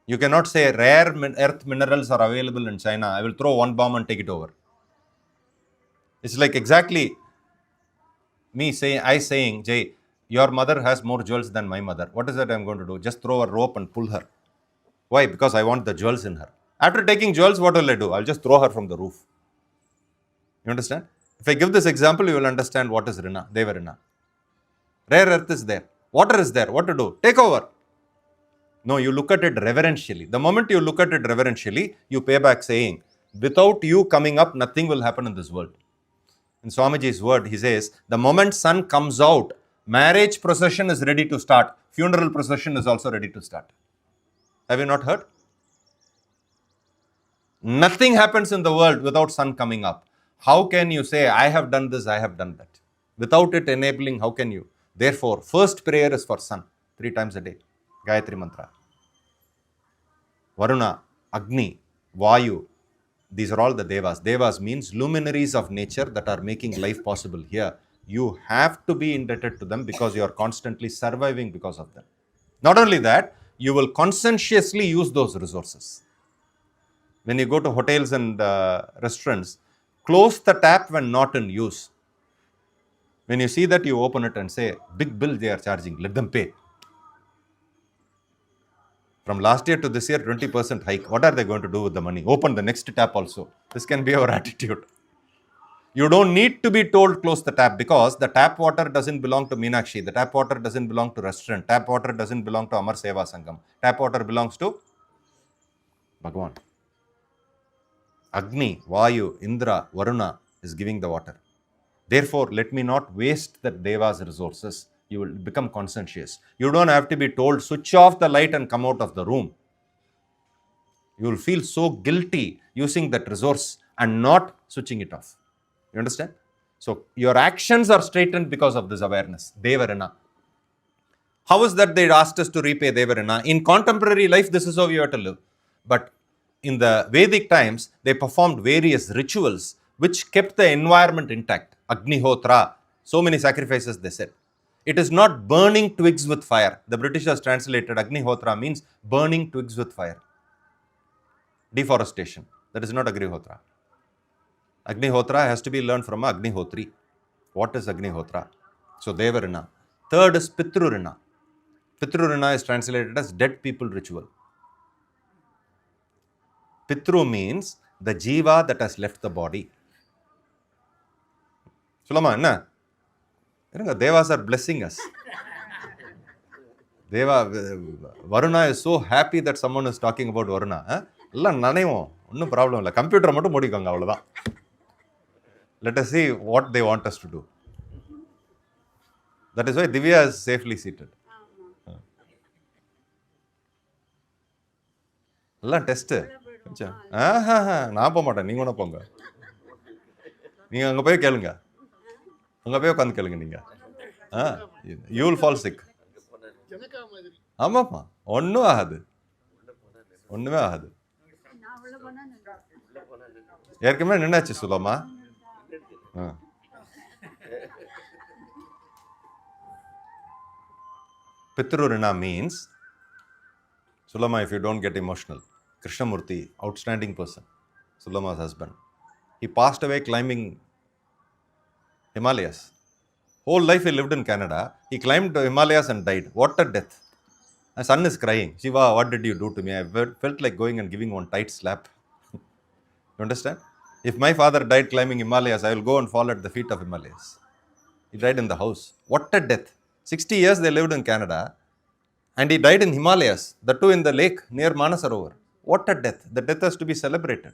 You cannot say rare earth minerals are available in China. I will throw one bomb and take it over. It's like exactly me saying, Jay, your mother has more jewels than my mother. What is that I'm going to do? Just throw a rope and pull her. Why? Because I want the jewels in her. After taking jewels, what will I do? I'll just throw her from the roof. You understand? If I give this example, you will understand what is Rina, Deva Rina. Rare earth is there. Water is there. What to do? Take over. No, you look at it reverentially. The moment you look at it reverentially, you pay back saying, without you coming up, nothing will happen in this world. In Swamiji's word, he says, the moment sun comes out, marriage procession is ready to start. Funeral procession is also ready to start. Have you not heard? Nothing happens in the world without sun coming up. How can you say, I have done this, I have done that? Without it enabling, how can you? Therefore, first prayer is for sun, 3 times a day. Gayatri Mantra. Varuna, Agni, Vayu, these are all the Devas. Devas means luminaries of nature that are making life possible here. You have to be indebted to them because you are constantly surviving because of them. Not only that, you will conscientiously use those resources. When you go to hotels and restaurants, close the tap when not in use. When you see that, you open it and say, big bill they are charging, let them pay. From last year to this year, 20% hike. What are they going to do with the money? Open the next tap also. This can be our attitude. You don't need to be told close the tap because the tap water doesn't belong to Meenakshi. The tap water doesn't belong to restaurant. Tap water doesn't belong to Amar Seva Sangam. Tap water belongs to Bhagwan. Agni, Vayu, Indra, Varuna is giving the water. Therefore, let me not waste the Deva's resources. You will become conscientious. You don't have to be told, switch off the light and come out of the room. You will feel so guilty using that resource and not switching it off. You understand? So, your actions are straightened because of this awareness. Devarina. How is that they asked us to repay Devarina? In contemporary life, this is how you have to live. But in the Vedic times, they performed various rituals which kept the environment intact. Agnihotra, so many sacrifices they said. It is not burning twigs with fire. The Britishers translated Agnihotra means burning twigs with fire. Deforestation. That is not Agnihotra. Agnihotra has to be learned from Agnihotri. What is Agnihotra? So Devarina. Third is Pitrurina. Pitrurina is translated as dead people ritual. Pitru means the jiva that has left the body. Sulama, enna? Devas are blessing us. Varuna is so happy that someone is talking about Varuna. No problem. Computer மட்டும் மூடிக்கோங்க அவ்வளவுதான். Let us see what they want us to do. That is why Divya is safely seated. எல்லாம் test. நான் போக மாட்டேன், நீங்க ஒன்றும் போங்க. நீங்க அங்கே போய் கேளுங்க, அங்கே போய் உட்காந்து கேளுங்க. நீங்க யூ வில் ஃபால் சிக். ஆமாப்பா, ஒன்றும் ஆகாது, ஒன்றுமே ஆகாது. ஏற்கனவே நின்னாச்சு சுலமா. Pitrurina means, Sulama, if you don't get emotional, Krishnamurti, outstanding person, Sulama's husband. He passed away climbing Himalayas. Whole life he lived in Canada. He climbed the Himalayas and died. What a death. My son is crying. Shiva, what did you do to me? I felt like going and giving one tight slap. You understand? If my father died climbing Himalayas, I will go and fall at the feet of Himalayas. He died in the house. What a death. 60 years they lived in Canada and he died in Himalayas, that too in the lake near Manasarovar. What a death. The death has to be celebrated.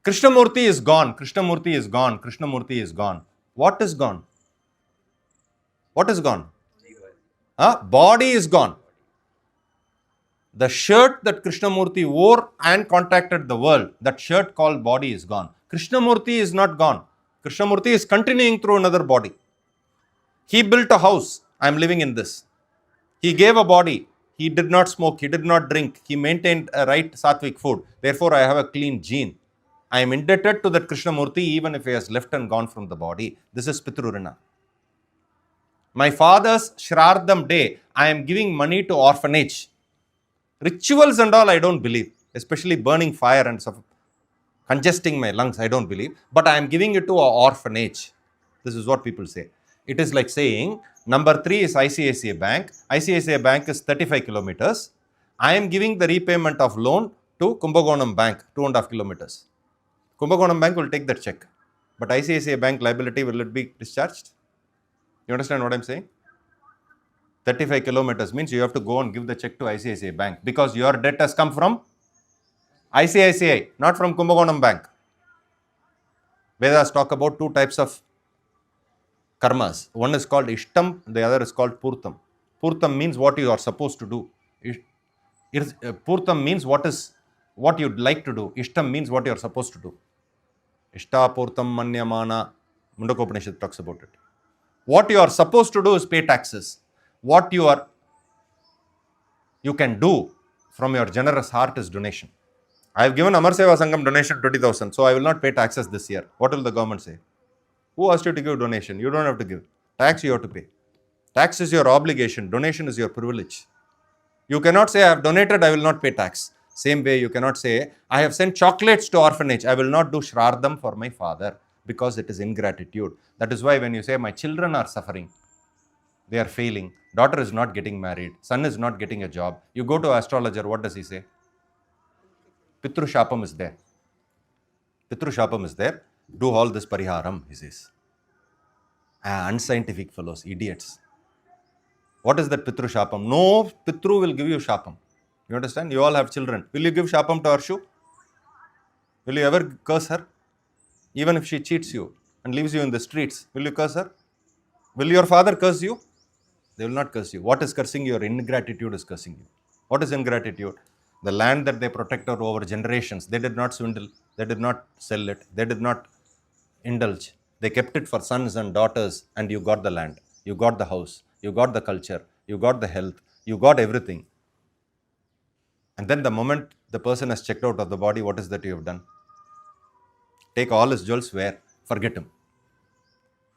Krishnamurti is gone. Krishnamurti is gone. Krishnamurti is gone. What is gone? What is gone? Body is gone. The shirt that Krishnamurti wore and contacted the world, that shirt called body is gone. Krishnamurti is not gone. Krishnamurti is continuing through another body. He built a house. I am living in this. He gave a body. He did not smoke. He did not drink. He maintained a right sattvic food. Therefore, I have a clean gene. I am indebted to that Krishnamurti even if he has left and gone from the body. This is Pitrurina. My father's Shraddham day, I am giving money to orphanage. Rituals and all I don't believe. Especially burning fire and stuff, congesting my lungs, I don't believe. But I am giving it to an orphanage. This is what people say. It is like saying, number 3 is ICICI Bank. ICICI Bank is 35 kilometers. I am giving the repayment of loan to Kumbakonam Bank, 2.5 kilometers. Kumbakonam Bank will take that check. But ICICI Bank liability, will it be discharged? You understand what I am saying? 35 kilometers means you have to go and give the check to ICICI Bank because your debt has come from ICICI, not from Kumbakonam Bank. Vedas talk about two types of karmas. One is called Ishtam, the other is called Purtam. Purtam means what you are supposed to do. Purtam means what you'd like to do. Ishtam means what you are supposed to do. Ishta Purtam Manyamana, Mundakopanishad talks about it. What you are supposed to do is pay taxes. What you can do from your generous heart is donation. I have given Amar Seva Sangam donation 20,000, so I will not pay taxes this year. What will the government say? Who asked you to give donation? You don't have to give. Tax you have to pay. Tax is your obligation. Donation is your privilege. You cannot say, I have donated, I will not pay tax. Same way, you cannot say, I have sent chocolates to orphanage, I will not do Shrardam for my father, because it is ingratitude. That is why when you say, my children are suffering, they are failing, daughter is not getting married, son is not getting a job, you go to astrologer, what does he say? Pitru Shapam is there. Pitru Shapam is there. Do all this pariharam, he says. Unscientific fellows, idiots. What is that Pitru Shapam? No Pitru will give you Shapam. You understand? You all have children. Will you give Shapam to Arshu? Will you ever curse her? Even if she cheats you and leaves you in the streets, will you curse her? Will your father curse you? They will not curse you. What is cursing? Your ingratitude is cursing you. What is ingratitude? The land that they protected over generations, they did not swindle, they did not sell it, they did not indulge. They kept it for sons and daughters, and you got the land, you got the house, you got the culture, you got the health, you got everything. And then the moment the person has checked out of the body, what is that you have done? Take all his jewels, wear, forget him.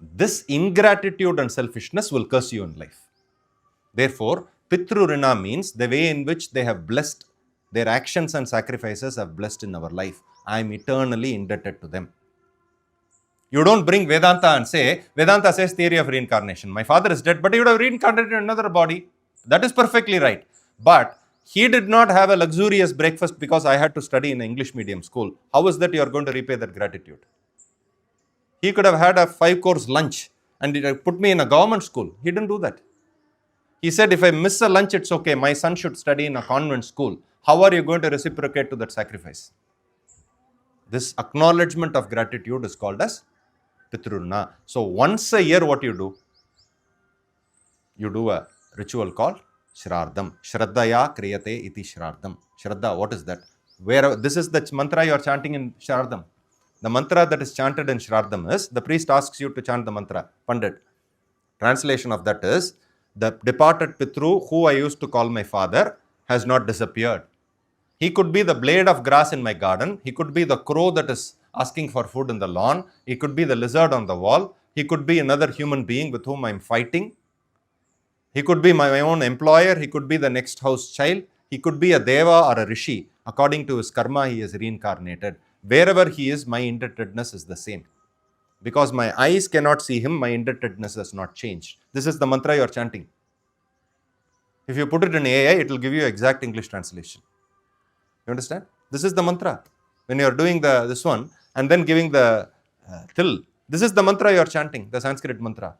This ingratitude and selfishness will curse you in life. Therefore, Pitru Rina means the way in which they have blessed, their actions and sacrifices have blessed in our life. I am eternally indebted to them. You don't bring Vedanta and say, Vedanta says theory of reincarnation. My father is dead, but he would have reincarnated in another body. That is perfectly right. But he did not have a luxurious breakfast because I had to study in an English medium school. How is that you are going to repay that gratitude? He could have had a 5-course lunch and he put me in a government school. He didn't do that. He said, if I miss a lunch, it's okay. My son should study in a convent school. How are you going to reciprocate to that sacrifice? This acknowledgement of gratitude is called as Pitrurna. So once a year, what you do? You do a ritual called Shrardam. Shraddaya kriyate iti Shrardam. Shraddha, what is that? This is the mantra you are chanting in Shrardam. The mantra that is chanted in Shrardam is, the priest asks you to chant the mantra. Pandit. Translation of that is, the departed Pitru, who I used to call my father, has not disappeared. He could be the blade of grass in my garden. He could be the crow that is asking for food in the lawn. He could be the lizard on the wall. He could be another human being with whom I am fighting. He could be my own employer. He could be the next house child. He could be a deva or a rishi. According to his karma, he is reincarnated. Wherever he is, my indebtedness is the same. Because my eyes cannot see him, my indebtedness has not changed. This is the mantra you are chanting. If you put it in AI, it will give you exact English translation. You understand? This is the mantra. When you are doing this one and then giving the till, this is the mantra you are chanting, the Sanskrit mantra.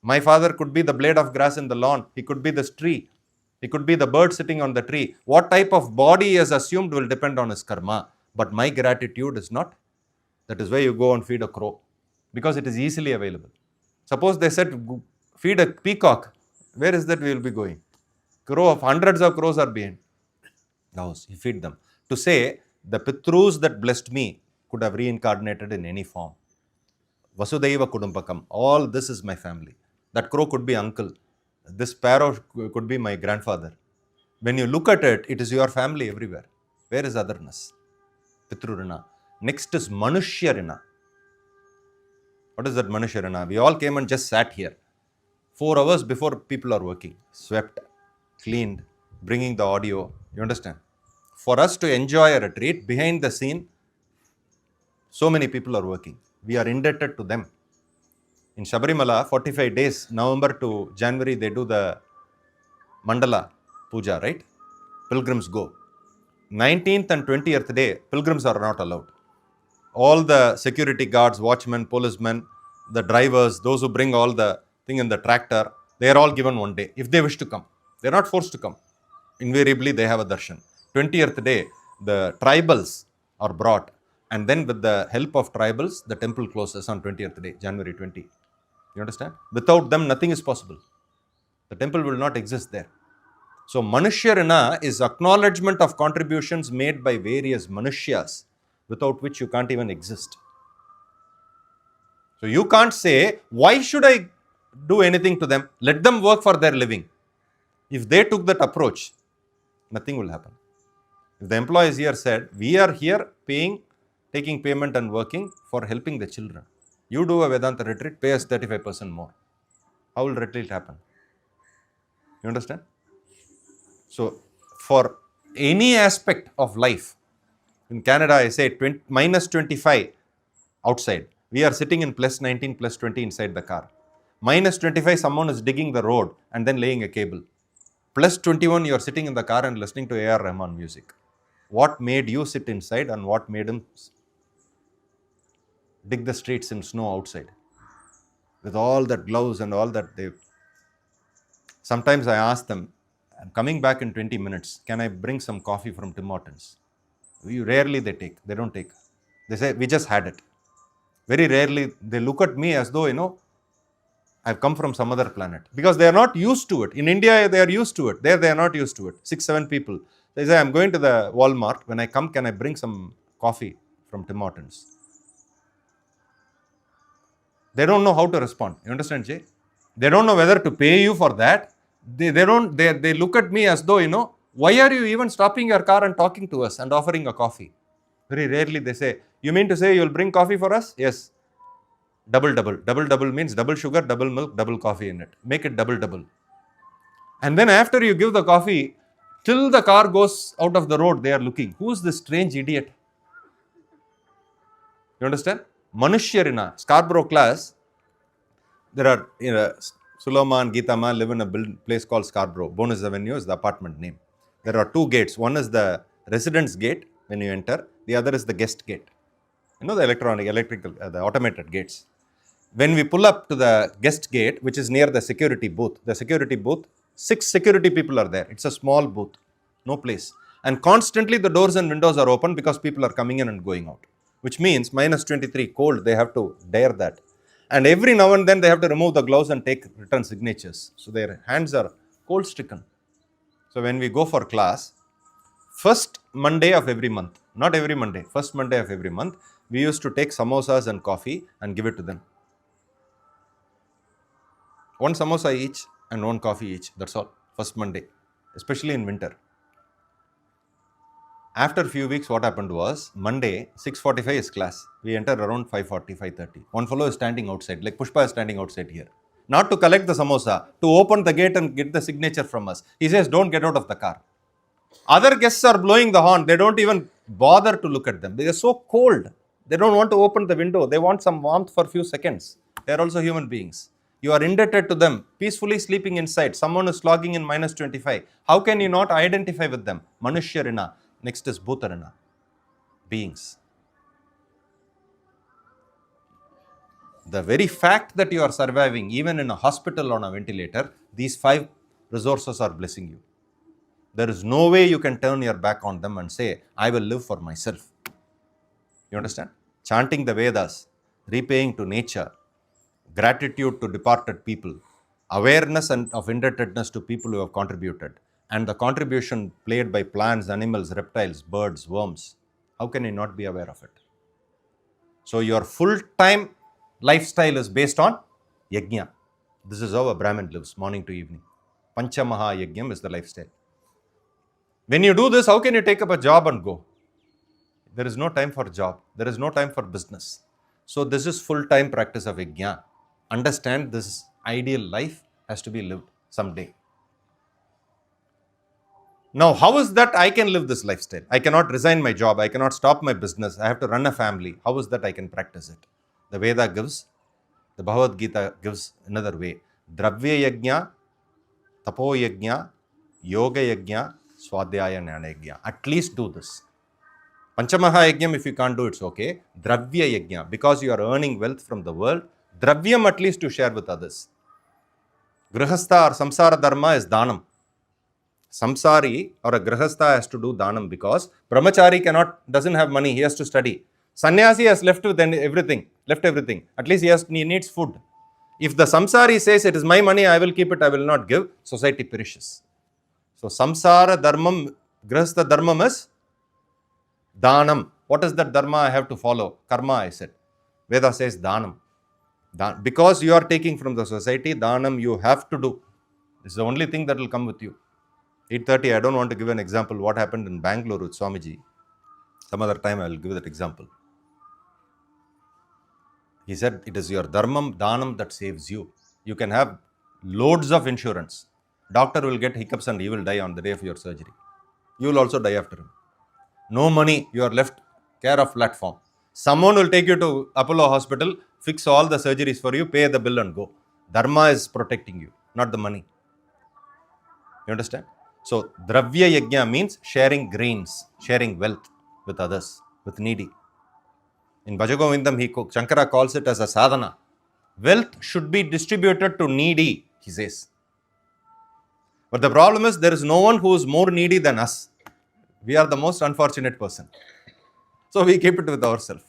My father could be the blade of grass in the lawn. He could be this tree. He could be the bird sitting on the tree. What type of body he has assumed will depend on his karma. But my gratitude is not. That is why you go and feed a crow. Because it is easily available. Suppose they said, feed a peacock. Where is that we will be going? Hundreds of crows are behind. Now, you feed them. To say, the Pitrus that blessed me could have reincarnated in any form. Vasudhaiva Kudumbakam. All this is my family. That crow could be uncle. This sparrow could be my grandfather. When you look at it, it is your family everywhere. Where is otherness? Pitrurina. Next is Manushyarina. What is that Manushyarina? We all came and just sat here. 4 hours before people are working. Swept, cleaned, bringing the audio. You understand? For us to enjoy a retreat, behind the scene, so many people are working. We are indebted to them. In Shabarimala, 45 days, November to January, they do the Mandala Puja, right? Pilgrims go. 19th and 20th day, pilgrims are not allowed. All the security guards, watchmen, policemen, the drivers, those who bring all the thing in the tractor, They are all given one day if they wish to come. They are not forced to come. Invariably, they have a darshan. 20th day, the tribals are brought, and then with the help of tribals, the temple closes on 20th day, January 20. You understand? Without them, nothing is possible. The temple will not exist there. So, Manushyarana is acknowledgement of contributions made by various Manushyas, without which you can't even exist. So, you can't say, why should I do anything to them? Let them work for their living. If they took that approach, nothing will happen. If the employees here said, we are here paying, taking payment and working for helping the children. You do a Vedanta retreat, pay us 35% more. How will retreat happen? You understand? So, for any aspect of life, in Canada, I say minus 25 outside. We are sitting in plus 19, plus 20 inside the car. Minus 25, someone is digging the road and then laying a cable. Plus 21, you are sitting in the car and listening to A.R. Rahman music. What made you sit inside and what made him dig the streets in snow outside? With all that gloves and all that they... Sometimes I ask them, I'm coming back in 20 minutes. Can I bring some coffee from Tim Hortons? Rarely they take. They don't take. They say, we just had it. Very rarely they look at me as though, I've come from some other planet. Because they are not used to it. In India, they are used to it. There, they are not used to it. 6-7 people. They say, I'm going to the Walmart. When I come, can I bring some coffee from Tim Hortons? They don't know how to respond. You understand, Jay? They don't know whether to pay you for that. They look at me as though, why are you even stopping your car and talking to us and offering a coffee? Very rarely they say, you mean to say you'll bring coffee for us? Yes. Double. Double means double sugar, double milk, double coffee in it. Make it double. And then after you give the coffee, till the car goes out of the road, they are looking. Who's this strange idiot? You understand? Manushyarina, Scarborough class, there are, Suloma and Geetama live in a place called Scarborough. Bonus Avenue is the apartment name. There are 2 gates. One is the residence gate when you enter. The other is the guest gate. The the automated gates. When we pull up to the guest gate, which is near the security booth, 6 security people are there. It's a small booth, no place. And constantly the doors and windows are open because people are coming in and going out. Which means minus 23 cold, they have to dare that. And every now and then they have to remove the gloves and take return signatures. So their hands are cold stricken. So when we go for class, first Monday of every month, not every Monday, first Monday of every month, we used to take samosas and coffee and give it to them. 1 samosa each and 1 coffee each. That's all. First Monday, especially in winter. After a few weeks, what happened was, Monday, 6:45 is class. We enter around 5:40, 5:30. One fellow is standing outside, like Pushpa is standing outside here. Not to collect the samosa, to open the gate and get the signature from us. He says, don't get out of the car. Other guests are blowing the horn. They don't even bother to look at them. They are so cold. They don't want to open the window. They want some warmth for a few seconds. They are also human beings. You are indebted to them, peacefully sleeping inside. Someone is slogging in minus 25. How can you not identify with them? Manushyarina. Next is Bhutarana. Beings. The very fact that you are surviving, even in a hospital on a ventilator, these 5 resources are blessing you. There is no way you can turn your back on them and say, I will live for myself. You understand? Chanting the Vedas, repaying to nature, gratitude to departed people, awareness of indebtedness to people who have contributed, and the contribution played by plants, animals, reptiles, birds, worms. How can you not be aware of it? So your full-time lifestyle is based on yajna. This is how a Brahmin lives, morning to evening. Pancha Maha Yajnam is the lifestyle. When you do this, how can you take up a job and go? There is no time for job. There is no time for business. So this is full-time practice of yajna. Understand this ideal life has to be lived someday. Now, how is that I can live this lifestyle? I cannot resign my job. I cannot stop my business. I have to run a family. How is that I can practice it? The Veda gives, the Bhagavad Gita gives another way. Dravya yajna, tapo yajna, yoga yajna, swadhyaya jnana yajna. At least do this. Panchamaha yajnam, if you can't do it, it's okay. Dravya yajna, because you are earning wealth from the world, dravyam at least to share with others. Grihastha or samsara dharma is dhanam. Samsari or a grihastha has to do dhanam because brahmachari doesn't have money, he has to study. Sannyasi has left everything. At least he needs food. If the samsari says it is my money, I will keep it, I will not give, society perishes. So samsara dharmam, grihastha dharmam is dhanam. What is that dharma I have to follow? Karma, I said. Veda says dhanam. Because you are taking from the society, dhanam you have to do. This is the only thing that will come with you. 8:30, I don't want to give an example what happened in Bangalore with Swamiji. Some other time I will give that example. He said, it is your dharmam, dhanam that saves you. You can have loads of insurance. Doctor will get hiccups and he will die on the day of your surgery. You will also die after him. No money, you are left care of platform. Someone will take you to Apollo hospital, fix all the surgeries for you, pay the bill and go. Dharma is protecting you, not the money. You understand? So, Dravya Yajna means sharing grains, sharing wealth with others, with needy. In Bhajagovindam, Shankara calls it as a sadhana. Wealth should be distributed to needy, he says. But the problem is there is no one who is more needy than us. We are the most unfortunate person. So we keep it with ourselves.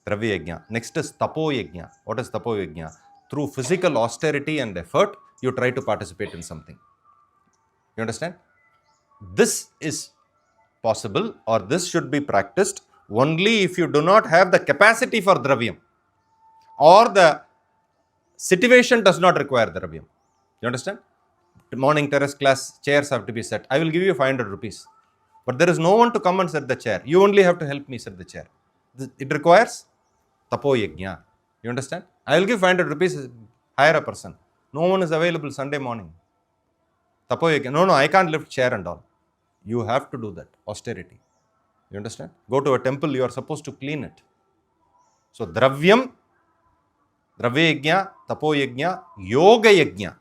Dravya Yajna. Next is Tapo Yajna. What is Tapo Yajna? Through physical austerity and effort, you try to participate in something. You understand? This is possible or this should be practiced only if you do not have the capacity for dravyam or the situation does not require dravyam. You understand? Morning terrace class, chairs have to be set. I will give you 500 rupees. But there is no one to come and set the chair. You only have to help me set the chair. It requires tapo yajna. You understand? I will give 500 rupees, hire a person. No one is available Sunday morning. Tapo yajna. No, I can't lift chair and all. You have to do that. Austerity. You understand? Go to a temple, you are supposed to clean it. So, dravyam, dravya yajna, tapo yajna, yoga yajna.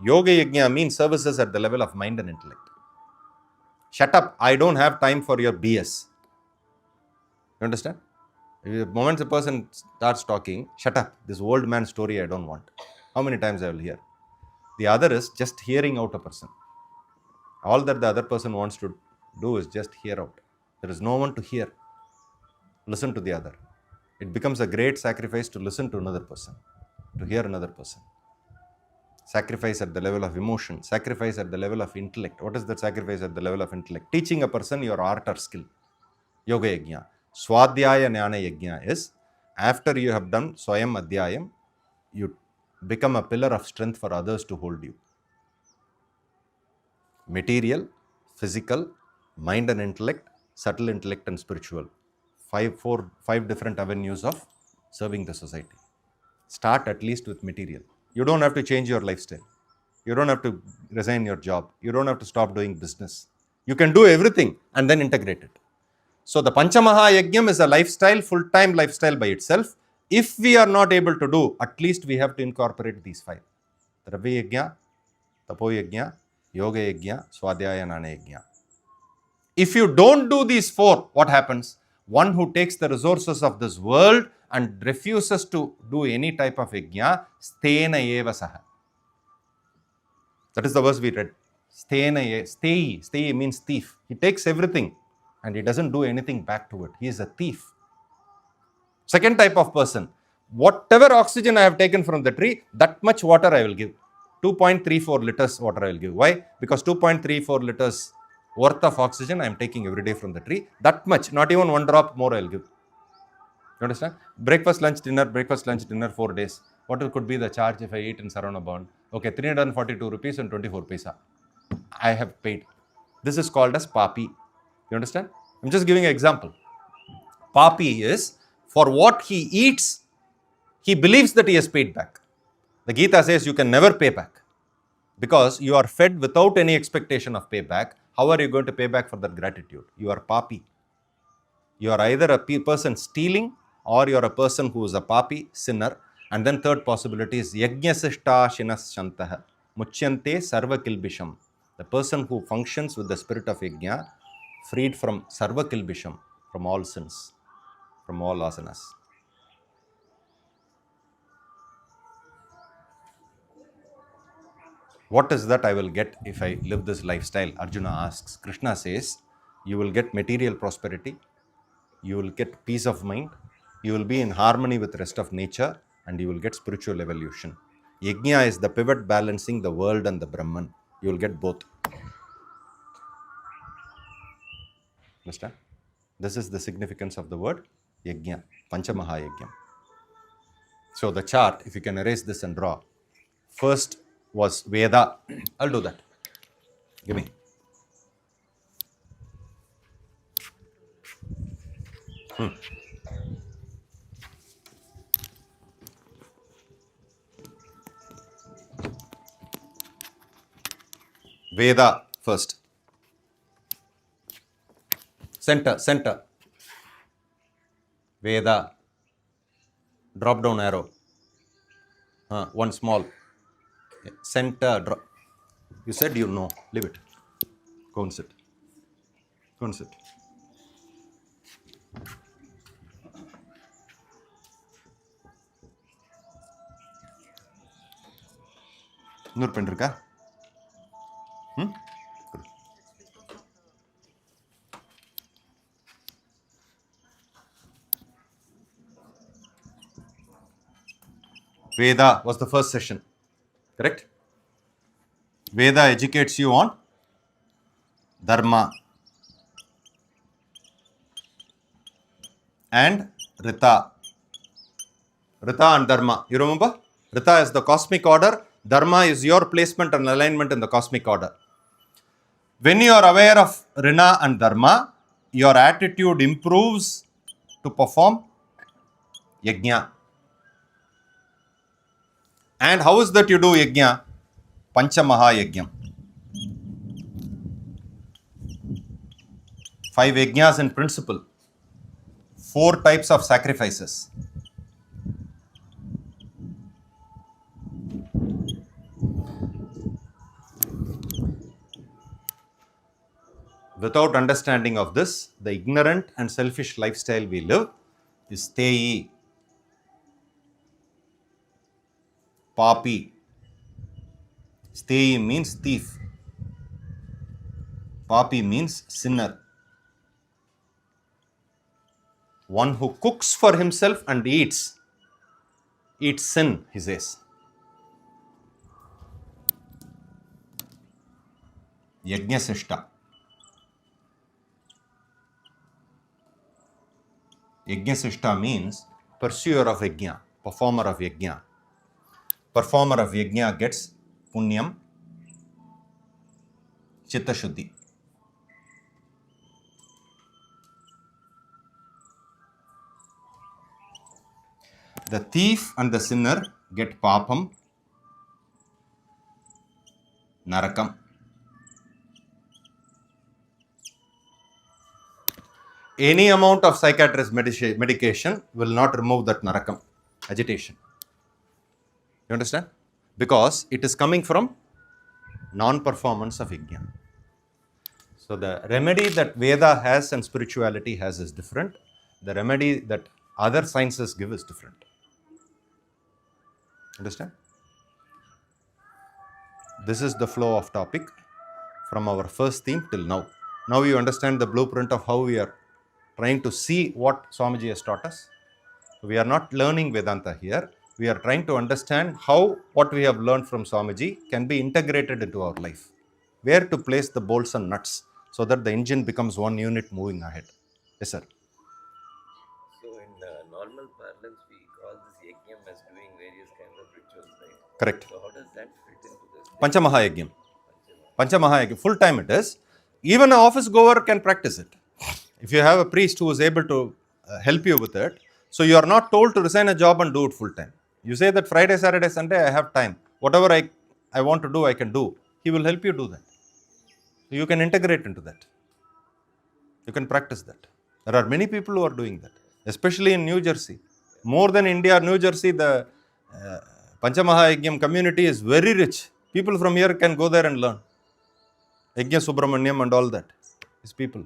Yoga yajna means services at the level of mind and intellect. Shut up, I don't have time for your BS. You understand? The moment a person starts talking, shut up, this old man story I don't want. How many times I will hear? The other is just hearing out a person. All that the other person wants to do is just hear out. There is no one to hear. Listen to the other. It becomes a great sacrifice to listen to another person, to hear another person. Sacrifice at the level of emotion, sacrifice at the level of intellect. What is that sacrifice at the level of intellect? Teaching a person your art or skill. Yoga Yajna. Swadhyaya Jnana Yajna is after you have done Swayam Adhyayam, you become a pillar of strength for others to hold you. Material, physical, mind and intellect, subtle intellect and spiritual. Five different avenues of serving the society. Start at least with material. You don't have to change your lifestyle. You don't have to resign your job. You don't have to stop doing business. You can do everything and then integrate it. So the Pancha Maha Yajnam is a lifestyle, full-time lifestyle by itself. If we are not able to do, at least we have to incorporate these five. Dravya Yajna, Tapo Yajna, Yoga Yajna, Swadhyaya Jnana Yajna. If you don't do these four, what happens? One who takes the resources of this world and refuses to do any type of yajna, sthena eva saha. That is the verse we read. Stay means thief. He takes everything and he doesn't do anything back to it. He is a thief. Second type of person, whatever oxygen I have taken from the tree, that much water I will give. 2.34 liters water I will give. Why? Because 2.34 liters worth of oxygen I am taking every day from the tree. That much, not even one drop more I will give. You understand? Breakfast, lunch, dinner, 4 days. What could be the charge if I eat in Saravana Bhavan? Okay, 342 rupees and 24 paisa. I have paid. This is called as papi. You understand? I'm just giving an example. Papi is, for what he eats, he believes that he has paid back. The Gita says you can never pay back because you are fed without any expectation of payback. How are you going to pay back for that gratitude? You are papi. You are either a person stealing or you are a person who is a papi, sinner. And then third possibility is yajnasishta shinas shantaha muchyante sarva kilbisham. The person who functions with the spirit of yajna, freed from sarva kilbisham, from all sins, from all asanas. What is that I will get if I live this lifestyle? Arjuna asks. Krishna says, you will get material prosperity, you will get peace of mind, you will be in harmony with the rest of nature, and you will get spiritual evolution. Yajna is the pivot balancing the world and the Brahman. You will get both. Understand? This is the significance of the word Yajna, Pancha Maha Yajnam. So the chart, if you can erase this and draw, first was Veda. I'll do that. Give me. Veda first. Center. Veda. Drop down arrow. One small. Center. Drop. You said you know. Leave it. Go and sit. இன்னொரு pen இருக்கா? Veda was the first session, correct? Veda educates you on Dharma and Rita. Rita and Dharma. You remember? Rita is the cosmic order. Dharma is your placement and alignment in the cosmic order. When you are aware of Rina and Dharma, your attitude improves to perform Yajna. And how is that you do Yajna? Pancha Maha Yajnam. 5 Yajnas in principle. 4 types of sacrifices. Without understanding of this, the ignorant and selfish lifestyle we live is Teyi, Papi. Steyi means thief. Papi means sinner. One who cooks for himself and eats sin, he says. Yajna Sishta. Yajna Sishta means pursuer of Yajna, performer of Yajna. Performer of Yajna gets Punyam, Chitta Shuddhi. The thief and the sinner get Papam, Narakam. Any amount of psychiatrist medication will not remove that Narakam, agitation. You understand? Because it is coming from non-performance of Yajna. So the remedy that Veda has and spirituality has is different. The remedy that other sciences give is different. Understand? This is the flow of topic from our first theme till now. Now you understand the blueprint of how we are trying to see what Swamiji has taught us. We are not learning Vedanta here. We are trying to understand how what we have learned from Swamiji can be integrated into our life. Where to place the bolts and nuts so that the engine becomes one unit moving ahead. Yes, sir. So in normal parlance, we call this Yajnam as doing various kinds of rituals, right? Correct. So how does that fit into this? Pancha Maha Yajnam. Pancha Maha Yajnam. Full time it is. Even an office goer can practice it. If you have a priest who is able to help you with it, so you are not told to resign a job and do it full time. You say that Friday, Saturday, Sunday, I have time. Whatever I want to do, I can do. He will help you do that. You can integrate into that. You can practice that. There are many people who are doing that, especially in New Jersey. More than India, New Jersey, the Pancha Maha Yajnam community is very rich. People from here can go there and learn. Yajna Subramanyam and all that. These people.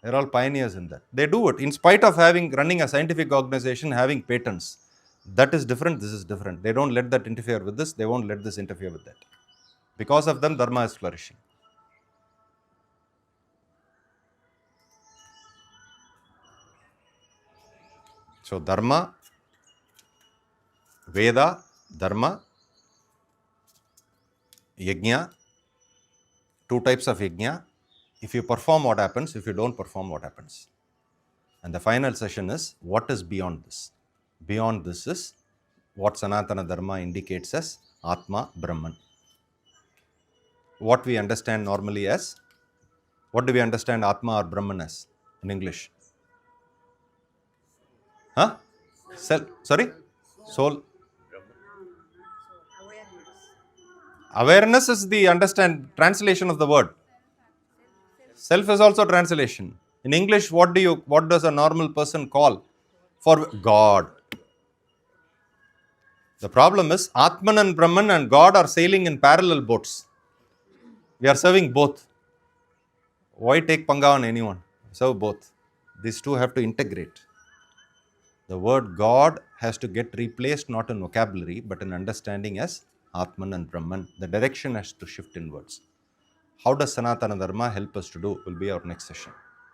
They're all pioneers in that. They do it in spite of running a scientific organization, having patents. That is different, this is different. They don't let that interfere with this, they won't let this interfere with that. Because of them, Dharma is flourishing. So, Dharma, Veda, Dharma, Yajna, two types of Yajna. If you perform, what happens? If you don't perform, what happens? And the final session is what is beyond this? Beyond this is what Sanatana Dharma indicates as Atma Brahman. What we understand normally as, what do we understand Atma or Brahman as in English? Huh? Sorry? Soul. Awareness is the translation of the word. Self is also translation. In English, what does a normal person call for God? The problem is Atman and Brahman and God are sailing in parallel boats. We are serving both. Why take Panga on anyone? Serve both. These two have to integrate. The word God has to get replaced not in vocabulary but in understanding as Atman and Brahman. The direction has to shift inwards. How does Sanatana Dharma help us to do will be our next session.